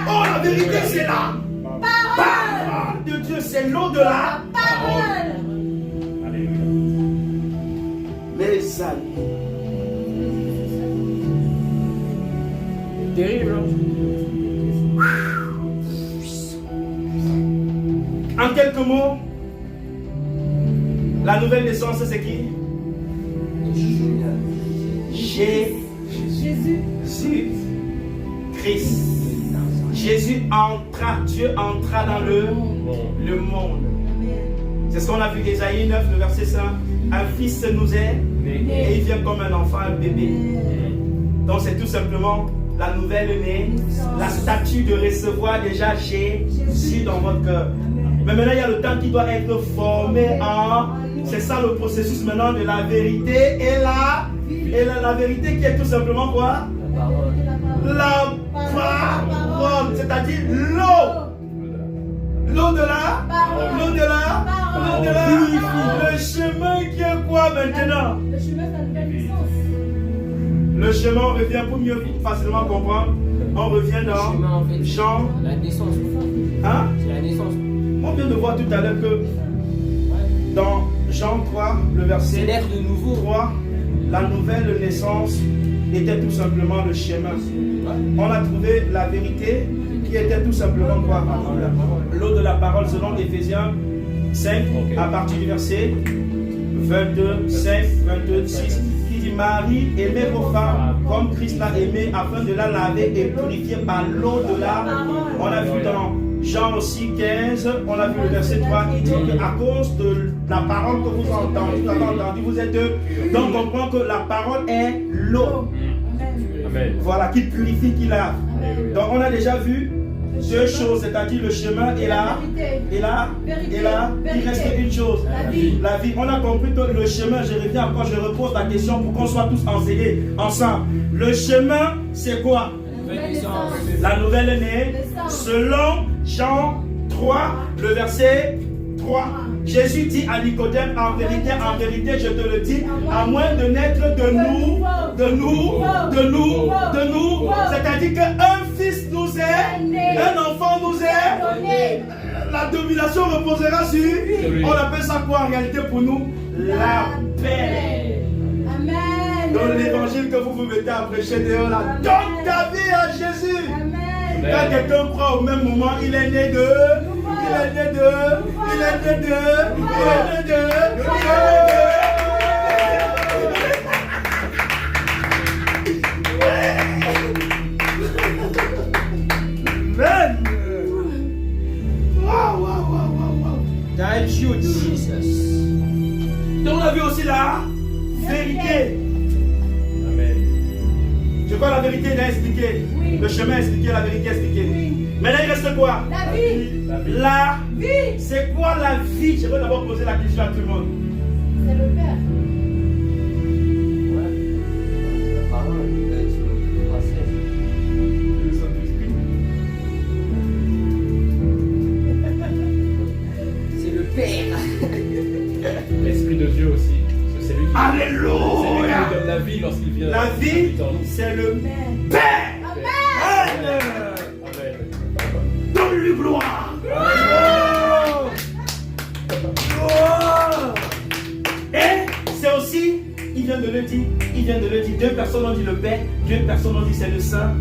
Oh, la vérité, c'est la parole de Dieu, c'est l'eau de la parole. Mes amis, Terrible. en quelques mots, la nouvelle naissance, c'est qui? Jésus Christ. Jésus entra, Dieu entra dans le monde. C'est ce qu'on a vu Ésaïe 9, le verset 5. Un fils nous est et il vient comme un enfant, un bébé. Donc c'est tout simplement la nouvelle née, la statue de recevoir déjà Jésus dans votre cœur. Mais maintenant il y a le temps qui doit être formé en... C'est ça le processus maintenant de la vérité et la vérité qui est tout simplement quoi? La parole, c'est-à-dire l'eau. L'eau de la le chemin qui est quoi maintenant? Le chemin, c'est la nouvelle naissance. Le chemin, on revient pour mieux facilement comprendre. On revient dans Jean. La naissance. Hein? C'est la naissance. On vient de voir tout à l'heure que dans Jean 3, le verset C'est l'être de nouveau. 3, la nouvelle naissance était tout simplement le chemin. On a trouvé la vérité qui était tout simplement quoi? L'eau de la parole selon Éphésiens 5, à partir du verset 22, 5, 22, 6, qui dit Marie, aimez vos femmes comme Christ l'a aimé afin de la laver et purifier par l'eau de la parole. On a vu dans Jean aussi 15, on a vu le verset 3, il dit qu'à cause de la parole que vous avez entendue, vous êtes deux. Donc on comprend que la parole est l'eau. Amen. Voilà, qui purifie, qui lave. Donc on a déjà vu deux choses, c'est-à-dire le chemin et il reste une chose, la vie. On a compris que le chemin, je reviens encore, je repose la question pour qu'on soit tous enseignés ensemble. Le chemin, c'est quoi? La nouvelle née, selon Jean 3, le verset 3. Jésus dit à Nicodème, en vérité, je te le dis, à moins de naître de nouveau, c'est-à-dire qu'un fils nous est, un enfant nous est donné. La domination reposera sur, on appelle ça quoi en réalité pour nous? La paix. Amen. Dans l'évangile que vous vous mettez à prêcher dehors là, donne ta vie à Jésus. Amen. Quand quelqu'un croit au même moment, il est né de. Thank you, Jesus. Donc on a vu aussi la vérité. Amen. Je crois la vérité est expliquée. Oui. Le chemin est expliqué, la vérité est expliquée. Oui. Maintenant il reste quoi? La vie. La Vie. C'est quoi la vie? Je veux d'abord poser la question à tout le monde. C'est le Père. La parole, c'est le Père. L'Esprit de Dieu aussi. Parce que c'est lui qui Alléluia! nous donne la vie lorsqu'il vient. La vie, habite en nous. c'est le Amen. Père. Amen. Amen. Donne-lui gloire. Et c'est aussi, il vient de le dire, deux personnes ont dit le Père, deux personnes ont dit c'est le Saint.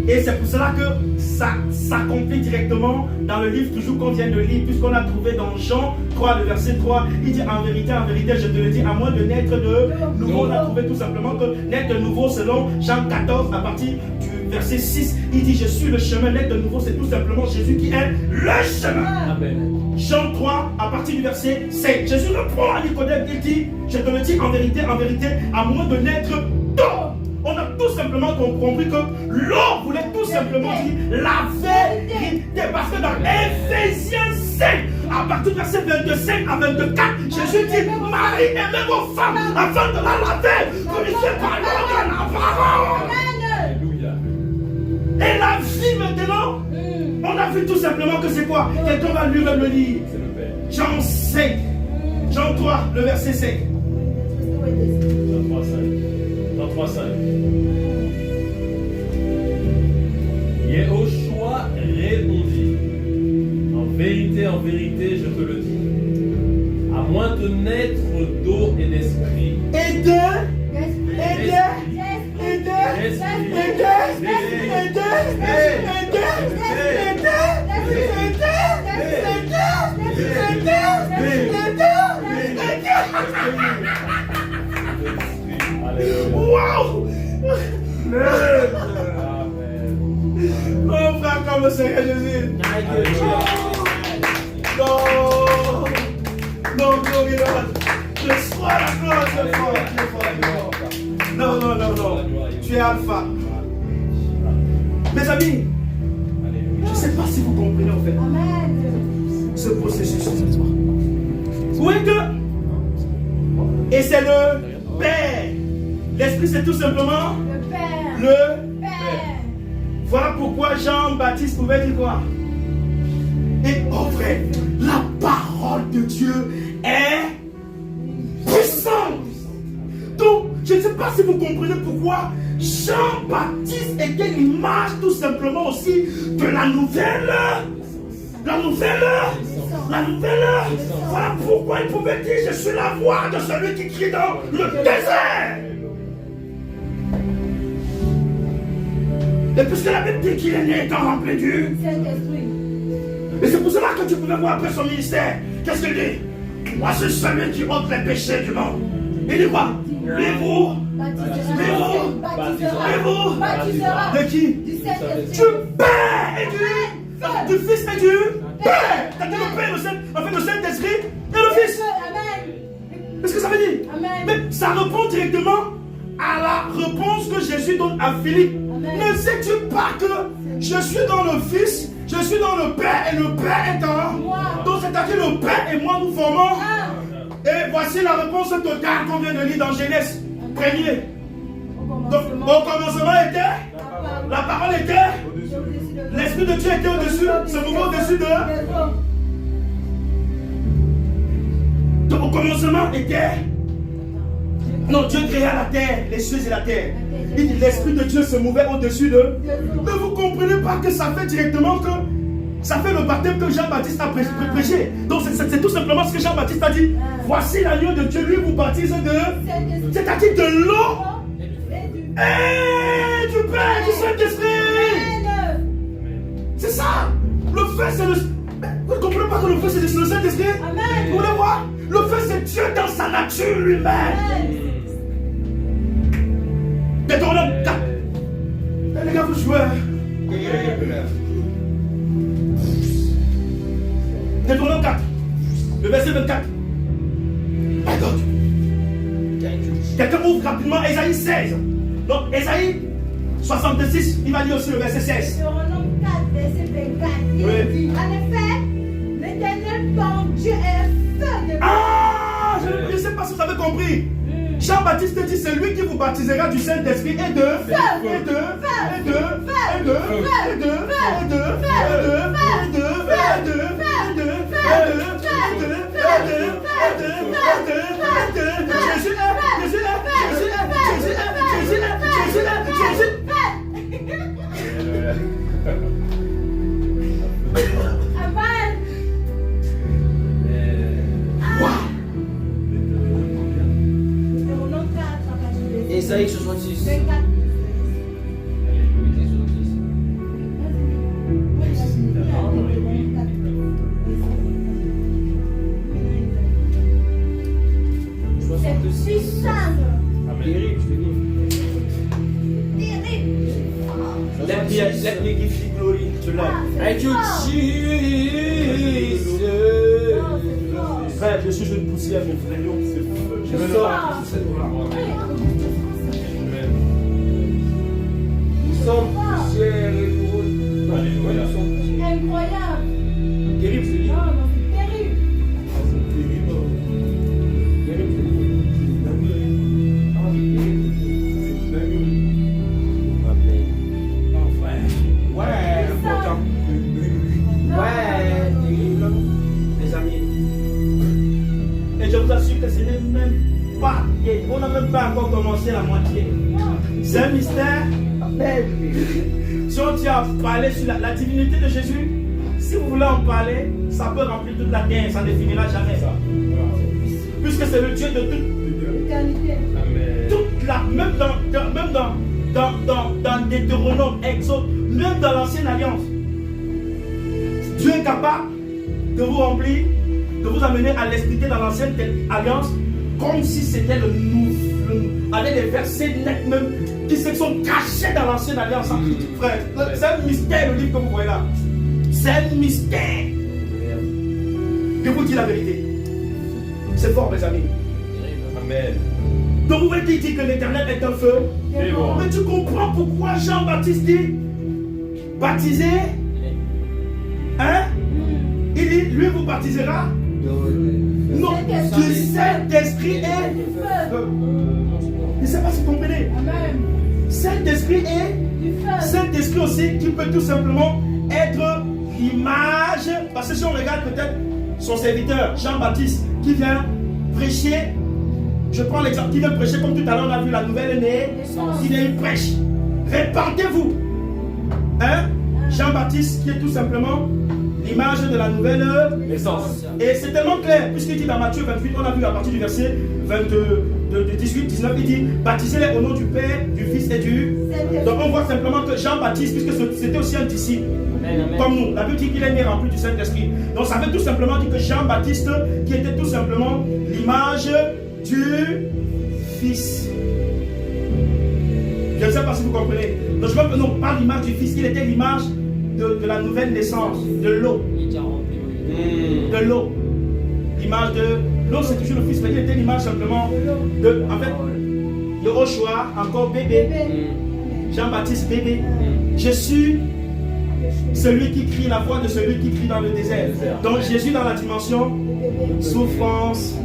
Et c'est pour cela que ça s'accomplit directement dans le livre toujours qu'on vient de lire, puisqu'on a trouvé dans Jean 3, le verset 3, il dit en vérité, je te le dis, à moins de naître de nouveau, on a trouvé tout simplement que naître de nouveau selon Jean 14, à partir du verset 6, il dit je suis le chemin, naître de nouveau, c'est tout simplement Jésus qui est le chemin. Amen. Jean 3, à partir du verset 5, Jésus reprend à Nicodème, il dit, je te le dis en vérité, à moins de naître d'eau. On a tout simplement compris que l'eau voulait tout simplement dire la vérité. Parce que dans Éphésiens 5, à partir du verset 25 à 24, Jésus dit, Marie, aimez vos femmes afin de la laver, comme il fait par l'ordre d'Abraham. Et la vie maintenant, on a vu tout simplement que c'est quoi? Quelqu'un va lui-même le lire. Jean 5, Jean 3, le verset 5. Jean 3, 5. Yehoshua répondit, en vérité, je te le dis, à moins de naître d'eau et d'esprit, Wow! Oh frère, comme le Seigneur Jésus. Non, non, glory Lord. Je sois la gloire, tu es fort, tu es fort. Non, non, non, non. Tu es alpha. Mes amis, je ne sais pas si vous comprenez en fait ce processus ce soir. Vous voyez que, et c'est le Père. L'Esprit, c'est tout simplement le Père. Voilà pourquoi Jean-Baptiste pouvait dire quoi? Et oh frère, la parole de Dieu est puissante. Donc, je ne sais pas si vous comprenez pourquoi Jean-Baptiste était l'image tout simplement aussi de la nouvelle. Voilà pourquoi il pouvait dire, je suis la voix de celui qui crie dans le désert. Et puisque la Bible dit qu'il est né étant rempli du Saint-Esprit. Et c'est pour cela que tu pouvais voir après son ministère. Qu'est-ce qu'il dit? Moi, c'est celui qui ôte les péchés du monde. Il dit quoi? Levez-vous. De qui? Du Père et du Fils et du Père. C'est-à-dire le Père, le Saint-Esprit et le Fils. Qu'est-ce que ça veut dire? Mais ça répond directement à la réponse que Jésus donne à Philippe. Ne sais-tu pas que je suis dans le Fils, je suis dans le Père et le Père est en moi. Donc c'est-à-dire le Père et moi nous formons. Et voici la réponse totale qu'on vient de lire dans Genèse 1er. Donc au commencement était, la parole était, l'Esprit de Dieu était au-dessus, se mouvait au-dessus de. Donc au commencement était. Non, Dieu créa la terre, les cieux et la terre. L'Esprit de Dieu se mouvait au-dessus de. Mais vous ne comprenez pas que ça fait directement que. Ça fait le baptême que Jean-Baptiste a prêché. Donc c'est tout simplement ce que Jean-Baptiste a dit. Voici l'agneau de Dieu, lui vous baptise de. C'est-à-dire de l'eau. Et du Père, du Saint-Esprit. C'est ça. Le feu, c'est le. Vous ne comprenez pas que le feu, c'est le Saint-Esprit? Vous voulez voir? Le feu, c'est Dieu dans sa nature lui-même. Deutéronome 4. Les gars, vous jouez. Deutéronome 4. Le verset 24. My God. Quelqu'un ouvre rapidement Ésaïe 16. Donc, Ésaïe 66, il va lire aussi le verset 16. Deutéronome 4, verset 24. Il dit, en effet, l'Éternel, ton Dieu est feu de. Ah, je ne sais pas si vous avez compris. Jean-Baptiste dit, c'est lui qui vous baptisera du Saint-Esprit et de Ésaïe 66. 24. C'est puissant. Terrible, je te dis. Terrible. Let me give you glory to love. Thank you, Jesus. Frère, je suis une poussière, mon frère. Je veux le voir. Nous sommes poussière et nous. Incroyable. Terrible, je te dis. Non, c'est terrible. t'assure que ce n'est même pas. On n'a même pas encore commencé la moitié. C'est un mystère. Si on tient à parler sur la divinité de Jésus, si vous voulez en parler, ça peut remplir toute la terre, ça ne finira jamais. Puisque c'est le Dieu de toute Éternité. même dans Deutéronome, Exode, même dans l'ancienne alliance, Dieu est capable de vous remplir, de vous amener à l'expliquer dans l'ancienne alliance, comme si c'était le nouveau, avec des versets nets même qui se sont cachés dans l'ancienne alliance. Frère, c'est un mystère le livre que vous voyez là. C'est un mystère. Je vous dis la vérité. C'est fort, mes amis. Amen. Donc vous voyez qu'il dit que l'Éternel est un feu. Mais tu comprends pourquoi Jean-Baptiste dit baptiser. Hein? Il dit, lui vous baptisera. Non, du Saint-Esprit et du feu. Je ne sais pas si vous comprenez. Amen. Saint-Esprit et Du feu. Saint-Esprit aussi qui peut tout simplement être l'image. Parce que si on regarde peut-être son serviteur Jean-Baptiste qui vient prêcher, je prends l'exemple, qui vient prêcher comme tout à l'heure on a vu la nouvelle née, il est une prêche. Répandez-vous. Hein? Jean-Baptiste qui est tout simplement l'image de la nouvelle Naissance. et c'est tellement clair, puisqu'il dit dans Matthieu 28, on a vu à partir du verset 18-19, il dit baptisez-les au nom du Père, du Fils et du. Donc on voit simplement que Jean-Baptiste, puisque c'était aussi un disciple, comme nous, la Bible dit qu'il est né rempli du Saint-Esprit. Donc ça veut tout simplement dire que Jean-Baptiste, qui était tout simplement l'image du Fils. Je ne sais pas si vous comprenez. Donc je veux que non, pas l'image du Fils, il était l'image de la nouvelle naissance, de l'eau. De l'eau. L'image de l'eau, c'est toujours le Fils, mais il était l'image simplement de. En fait, Yehoshua, encore bébé. Jean-Baptiste, bébé. Jésus, celui qui crie, la voix de celui qui crie dans le désert. Donc Jésus dans la dimension souffrance,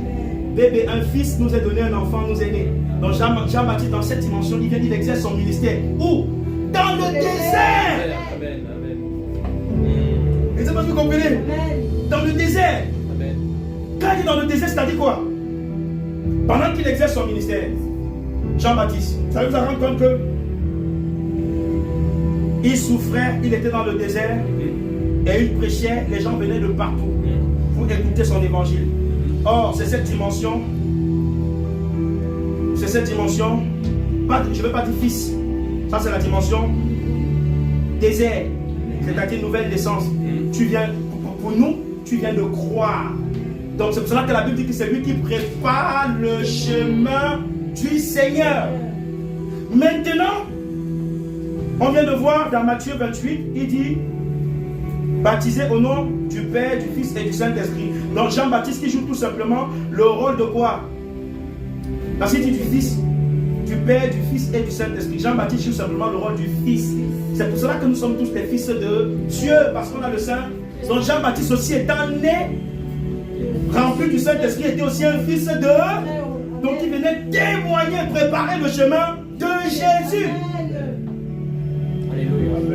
bébé, un fils nous est donné, un enfant nous est né. Donc Jean-Baptiste dans cette dimension, il exerce son ministère. Où? Dans le désert. Amen. Amen. Et c'est parce que vous comprenez? Dans le désert. Amen. Quand il est dans le désert, c'est-à-dire quoi? Pendant qu'il exerce son ministère, Jean-Baptiste, ça vous rend compte que il souffrait, il était dans le désert et il prêchait, les gens venaient de partout pour écouter son évangile. Or, c'est cette dimension, je ne veux pas dire fils, ça c'est la dimension désert, c'est-à-dire nouvelle naissance. Tu viens, pour nous, tu viens de croire. Donc c'est pour cela que la Bible dit que c'est lui qui prépare le chemin du Seigneur. Maintenant, on vient de voir dans Matthieu 28, il dit baptisé au nom du Père, du Fils et du Saint-Esprit. Donc Jean-Baptiste qui joue tout simplement le rôle de quoi? Parce qu'il dit du Fils, du Père, du Fils et du Saint-Esprit. Jean-Baptiste joue simplement le rôle du Fils. C'est pour cela que nous sommes tous des fils de Dieu, parce qu'on a le Saint. Donc Jean-Baptiste aussi étant né, rempli du Saint-Esprit, était aussi un fils de. Donc il venait témoigner, préparer le chemin de Jésus.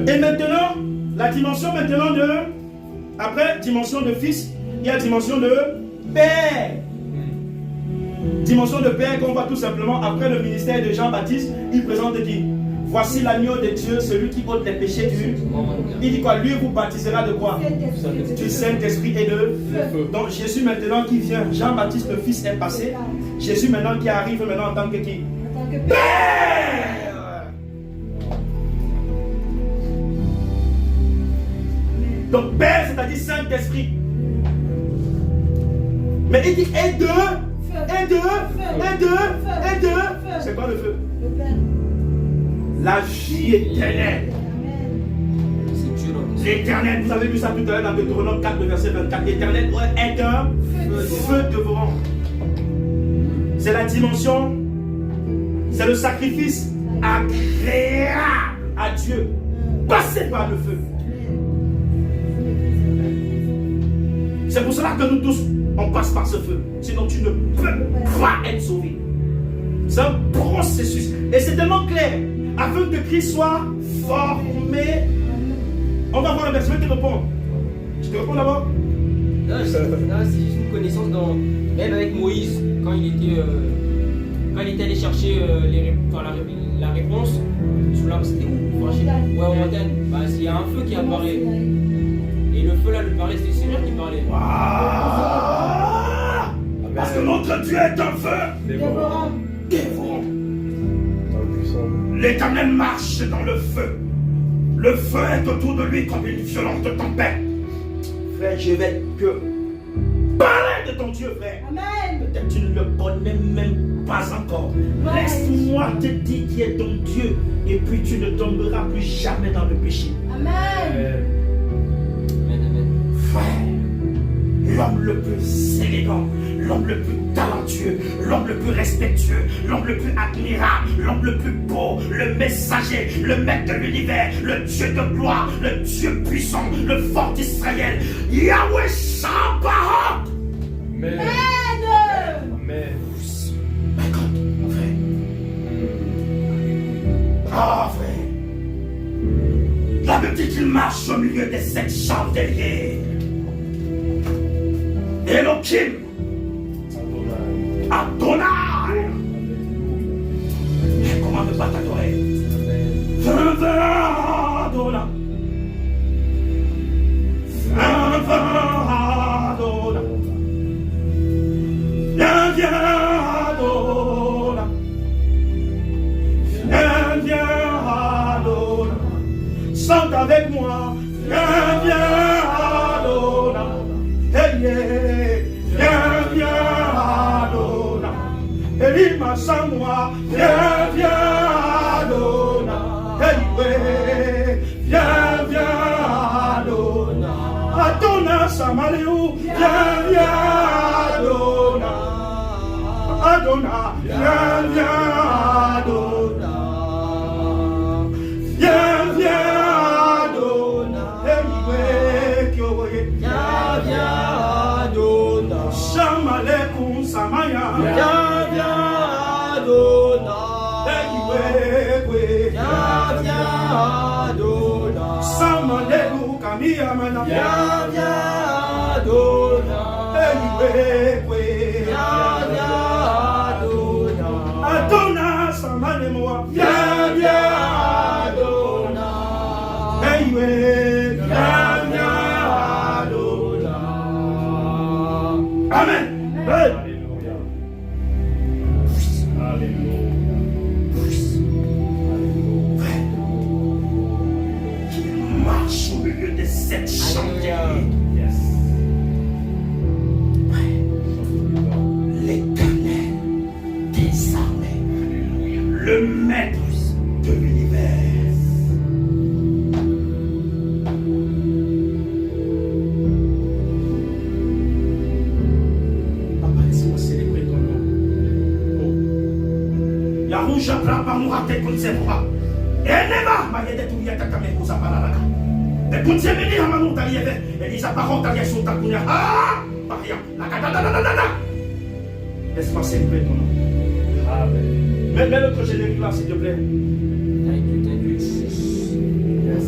Et maintenant, la dimension maintenant de. Après, dimension de fils, il y a dimension de père. Dimension de père qu'on voit tout simplement après le ministère de Jean-Baptiste, il présente et dit voici l'agneau de Dieu, celui qui ôte les péchés du. Il dit quoi? Lui vous baptisera de quoi? Du Saint-Esprit et de feu. Donc Jésus maintenant qui vient, Jean-Baptiste le fils est passé. Jésus maintenant qui arrive maintenant en tant que qui? En tant que Père. Donc Père, c'est-à-dire Saint-Esprit. Mais il dit et de. C'est quoi le feu? le Père. La vie éternelle. L'éternel, vous avez vu ça tout à l'heure dans Deutéronome 4, verset 24. L'éternel est un feu dévorant. C'est la dimension, c'est le sacrifice agréable à Dieu. Passez par le feu. C'est pour cela que nous tous, on passe par ce feu. Sinon, tu ne peux pas être sauvé. C'est un processus. Et c'est tellement clair. Afin que Christ soit formé. On va voir un verset qui répond. Je te réponds d'abord. Non, c'est juste une connaissance même avec Moïse, quand il était allé chercher la réponse, sous l'arbre, c'était où? Enfin, je sais pas. Ouais, en montagne. Bah, il y a un feu qui apparaît. Et le feu là, le parlait, c'était le Seigneur qui parlait. Parce que notre Dieu est un feu Dévorant. dévorant. L'Éternel marche dans le feu. Le feu est autour de lui comme une violente tempête. Frère, je vais te parler de ton Dieu, frère. Amen. Peut-être tu ne le connais même pas encore. Ouais. Laisse-moi te dire qui est ton Dieu. Et puis tu ne tomberas plus jamais dans le péché. Amen. Amen, amen. Frère, l'homme le plus élégant, l'homme le plus talentueux, l'homme le plus respectueux, l'homme le plus admirable, l'homme le plus beau, le messager, le maître de l'univers, le Dieu de gloire, le Dieu puissant, le fort d'Israël, Yahweh Shabbat. Amen. Amen. Amen. My God, mon frère. Ah, frère. La Bible dit qu'il marche au milieu des 7 chandeliers. Elohim, Adonai. Et comment ne pas t'adorer? Viens, Adonai. Viens, Adonai. Viens, Adonai. Chante avec moi. Viens, Adonai. Hey, yeah. Viens, Adonai. Elima sans moi. Viens, Adonai. Hey, ouais. Viens, Adonai. Adonai, Samaléou. Viens, Adonai. Adonai. Viens, Adonai. Viens, Adonai. Hey, ouais, Kyoé. Shamalekum Samaya. Viens, Adonai. Hey, Adonai. Samalelu Kamiyamana. Viens, Adonai. Hey, Adonai. Adonai Samalemwa. Viens, Adonai. Hey, viens, Adonai. Amen. Hey. Qu'il marche au milieu des 7 chandeliers. L'Éternel des armées, le maître de l'univers. Papa, laisse-moi célébrer ton nom. Yahouja brapa murate kunsemwa. Enema mayede tuya takame kusaparaka. De kunsemeni hamanu talieve. Elisa parent taliasu takunya. Ah! Maria, la. Laisse-moi célébrer ton nom. Amen. Mets notre générique là, s'il te plaît. Thank you, Jesus. Yes.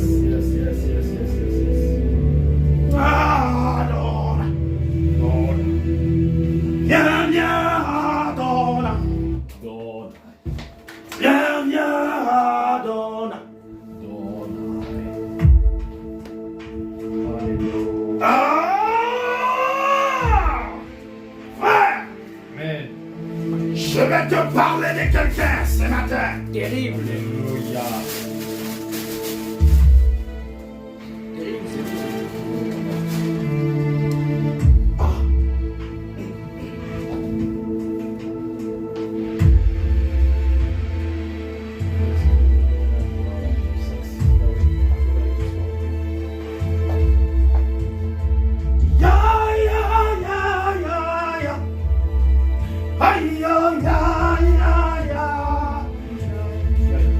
Adonai. Viens, Adonai. Viens, Adonai. Frère, Amen. je vais te parler de quelqu'un ce matin. Terrible. Alléluia.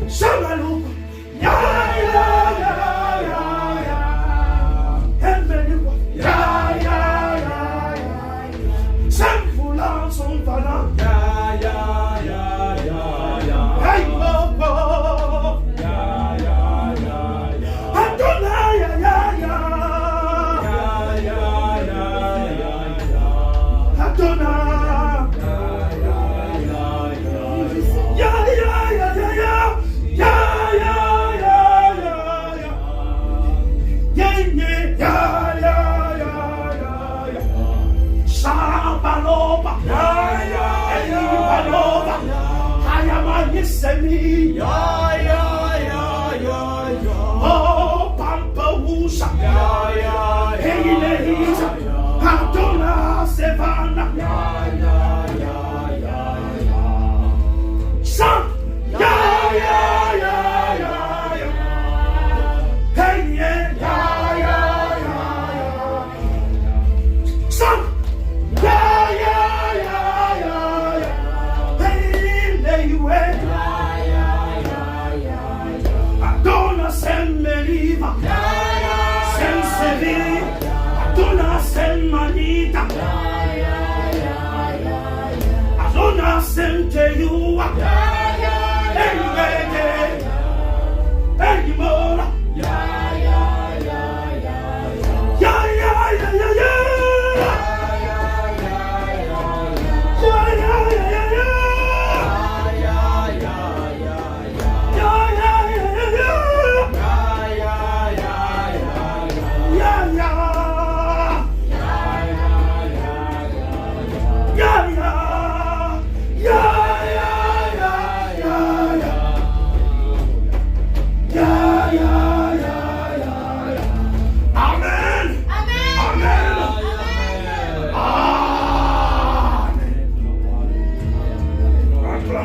Shamalou. Semi. Ya, ya, ya, ya, ya. Oh, Pampa Wusha. Ya, ya, ya, Hey, ladies. ya, ya. Adona Sevana. Ya, ya, ya, ya, ya. Son. Ya, ya, ya, ya, ya. Hey, yeah. Ya, ya, ya, ya. Son. Ya, ya, ya, ya, ya. Hey, there you were. Adona Semeliva. Sem Sevi. Adona Semanita. Adona Semteyua. Hey, hey, hey, Mola. Ya, ya, ya, ya. Ya, ya, ya, ya, ya.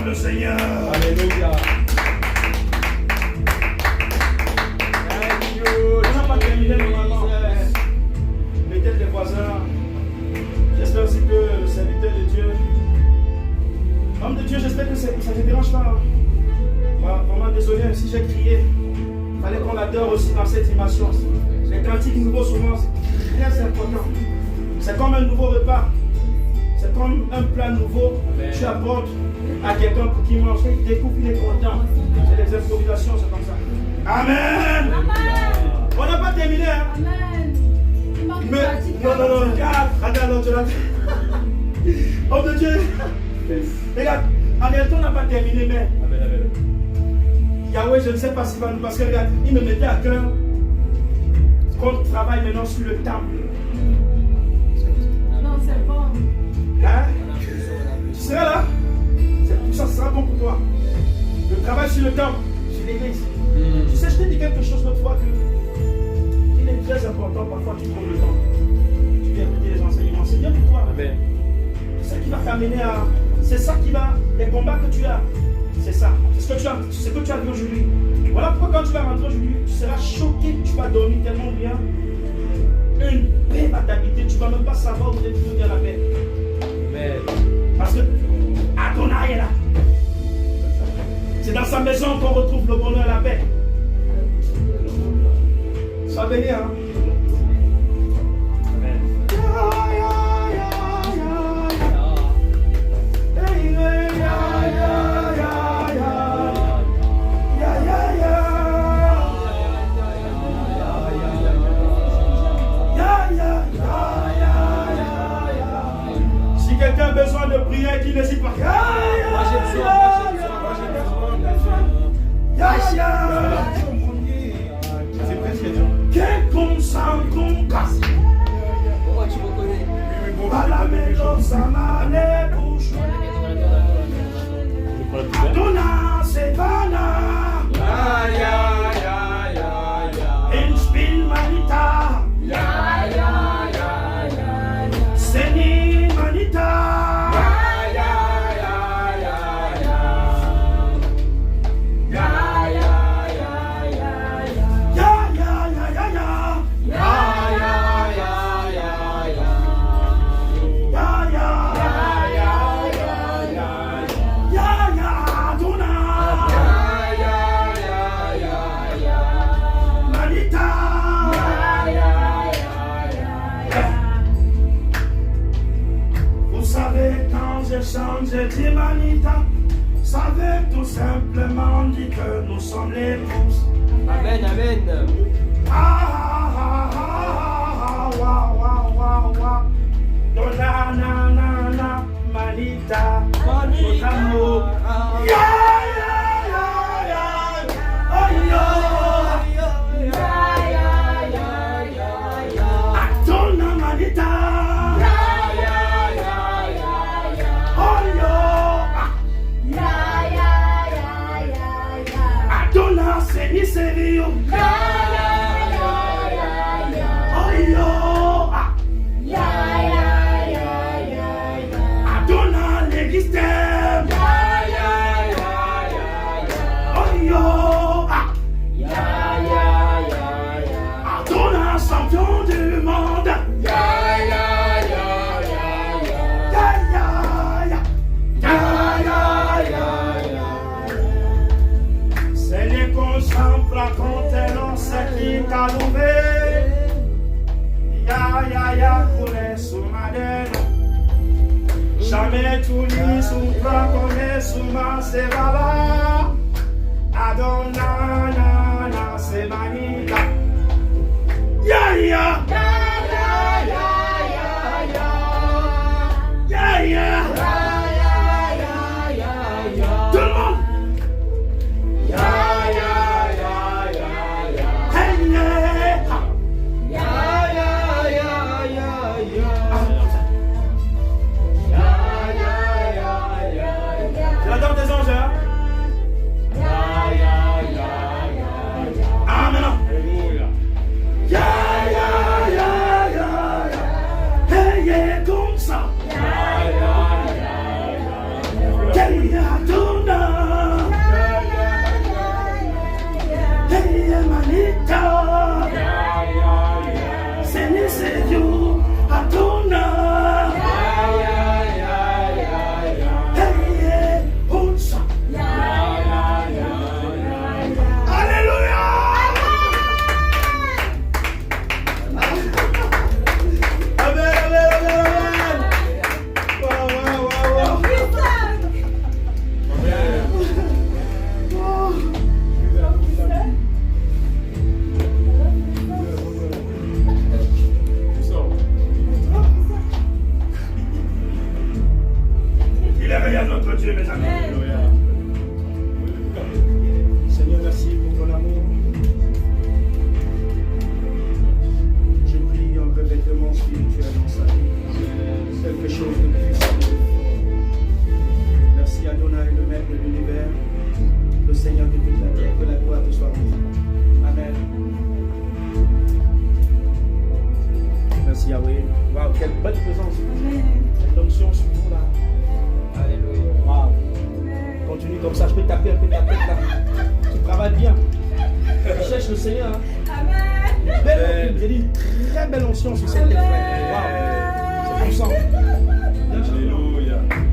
Le Seigneur. Alléluia. On n'a pas terminé normalement. Peut-être les voisins. J'espère aussi que le serviteur de Dieu. Homme de Dieu, j'espère que ça ne te dérange pas. Vraiment désolé si j'ai crié. Il fallait qu'on l'adore aussi dans cette dimension. Les cantiques nouveaux souvent, c'est très important. C'est comme un nouveau repas. C'est comme un plat nouveau. Tu apportes à quelqu'un pour qu'il mange, il découvre, il est content. C'est des improvisations, c'est comme ça. Amen. Amen. On n'a pas terminé, hein? Amen. Mais, non, regarde, regarde, homme de Dieu. Regarde, en réalité, on n'a pas terminé, mais Yahweh, je ne sais pas s'il va nous, parce que regarde, il me mettait à cœur qu'on travaille maintenant sur le temple. Non, c'est bon. Hein? Tu seras là? Tout ça sera bon pour toi. Le travail sur le temple, sur l'église. Tu sais, je t'ai dit quelque chose l'autre fois que il est très important. Parfois, tu trouves le temps. Tu viens écouter les enseignements. C'est bien pour toi. Amen. C'est ça qui va t'amener à. C'est ça qui va. Les combats que tu as, c'est ça. C'est ce que tu as vu aujourd'hui. Voilà pourquoi quand tu vas rentrer aujourd'hui, tu seras choqué. Tu vas dormir tellement bien. Une paix va t'habiter. Tu ne vas même pas savoir où tu es à la paix. Amen. Parce que Adonai est là. C'est dans sa maison qu'on retrouve le bonheur et la paix. Sois béni, hein? Amen. Si quelqu'un a besoin de prier, qu'il n'hésite pas. Moi j'ai besoin. C'est presque dur. Que qu'on s'en qu'on casse. Pourquoi tu me connais? À la maison, ça m'a les bouches. Adona, Sevana. Inspil Manita. Seni Manita. J'ai dit Manita, ça veut tout simplement dire que nous sommes les pouces. Amen, amen. Na Manita, Manita. Adona Manita. Touli Soupra Kone Souma Sevala Adonana Semanita Ya ya tout le monde. C'est la danse des anges, hein? Ah, maintenant. Hey, yeah, comme ça. Notre Dieu, mes amis. Seigneur, merci pour ton amour. Je prie un revêtement spirituel dans sa vie. Quelque chose de puissant. Merci Adonai, le maître de l'univers, le Seigneur de toute la terre, que la gloire te soit rendue. Amen. Merci Yahweh. Waouh, quelle belle présence. Quelle onction sur nous là. Alléluia. Wow. Continue comme ça, je peux taper un peu ta tête là. Tu travailles bien. Tu cherches le Seigneur. Hein. Amen. J'ai dit une très belle onction sur cette tête. Wow. C'est puissant. Alléluia. Amen.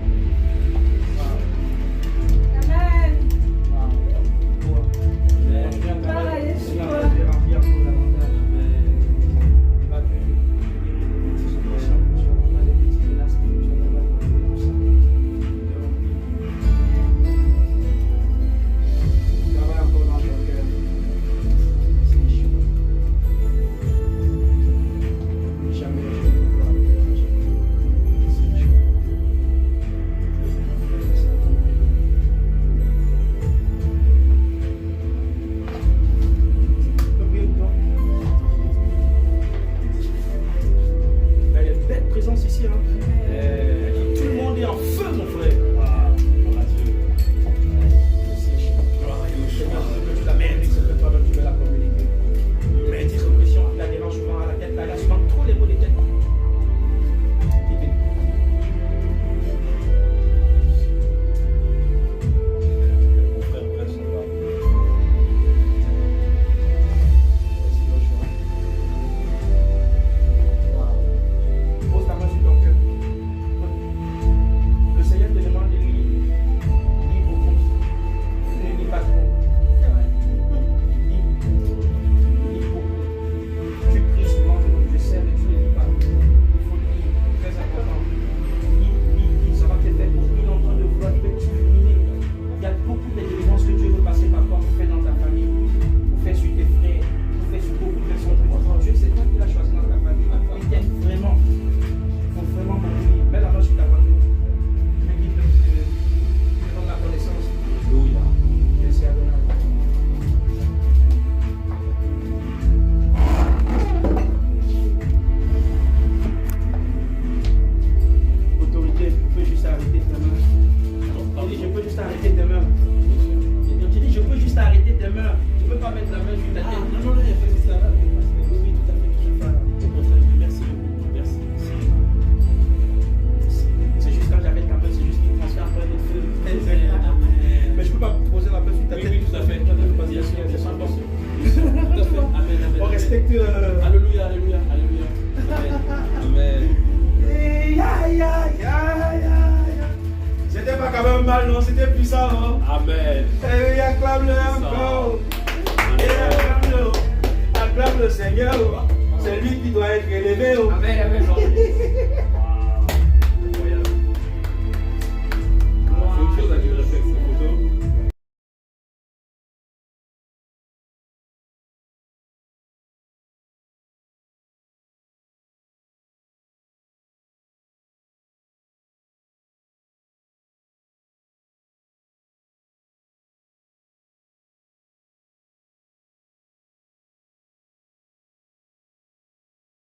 Alléluia, alléluia, alléluia. Amen. C'était pas quand même mal, non? C'était puissant, non? Amen. Et acclame-le encore. Et acclame le Seigneur. C'est lui qui doit être élevé. Amen, amen.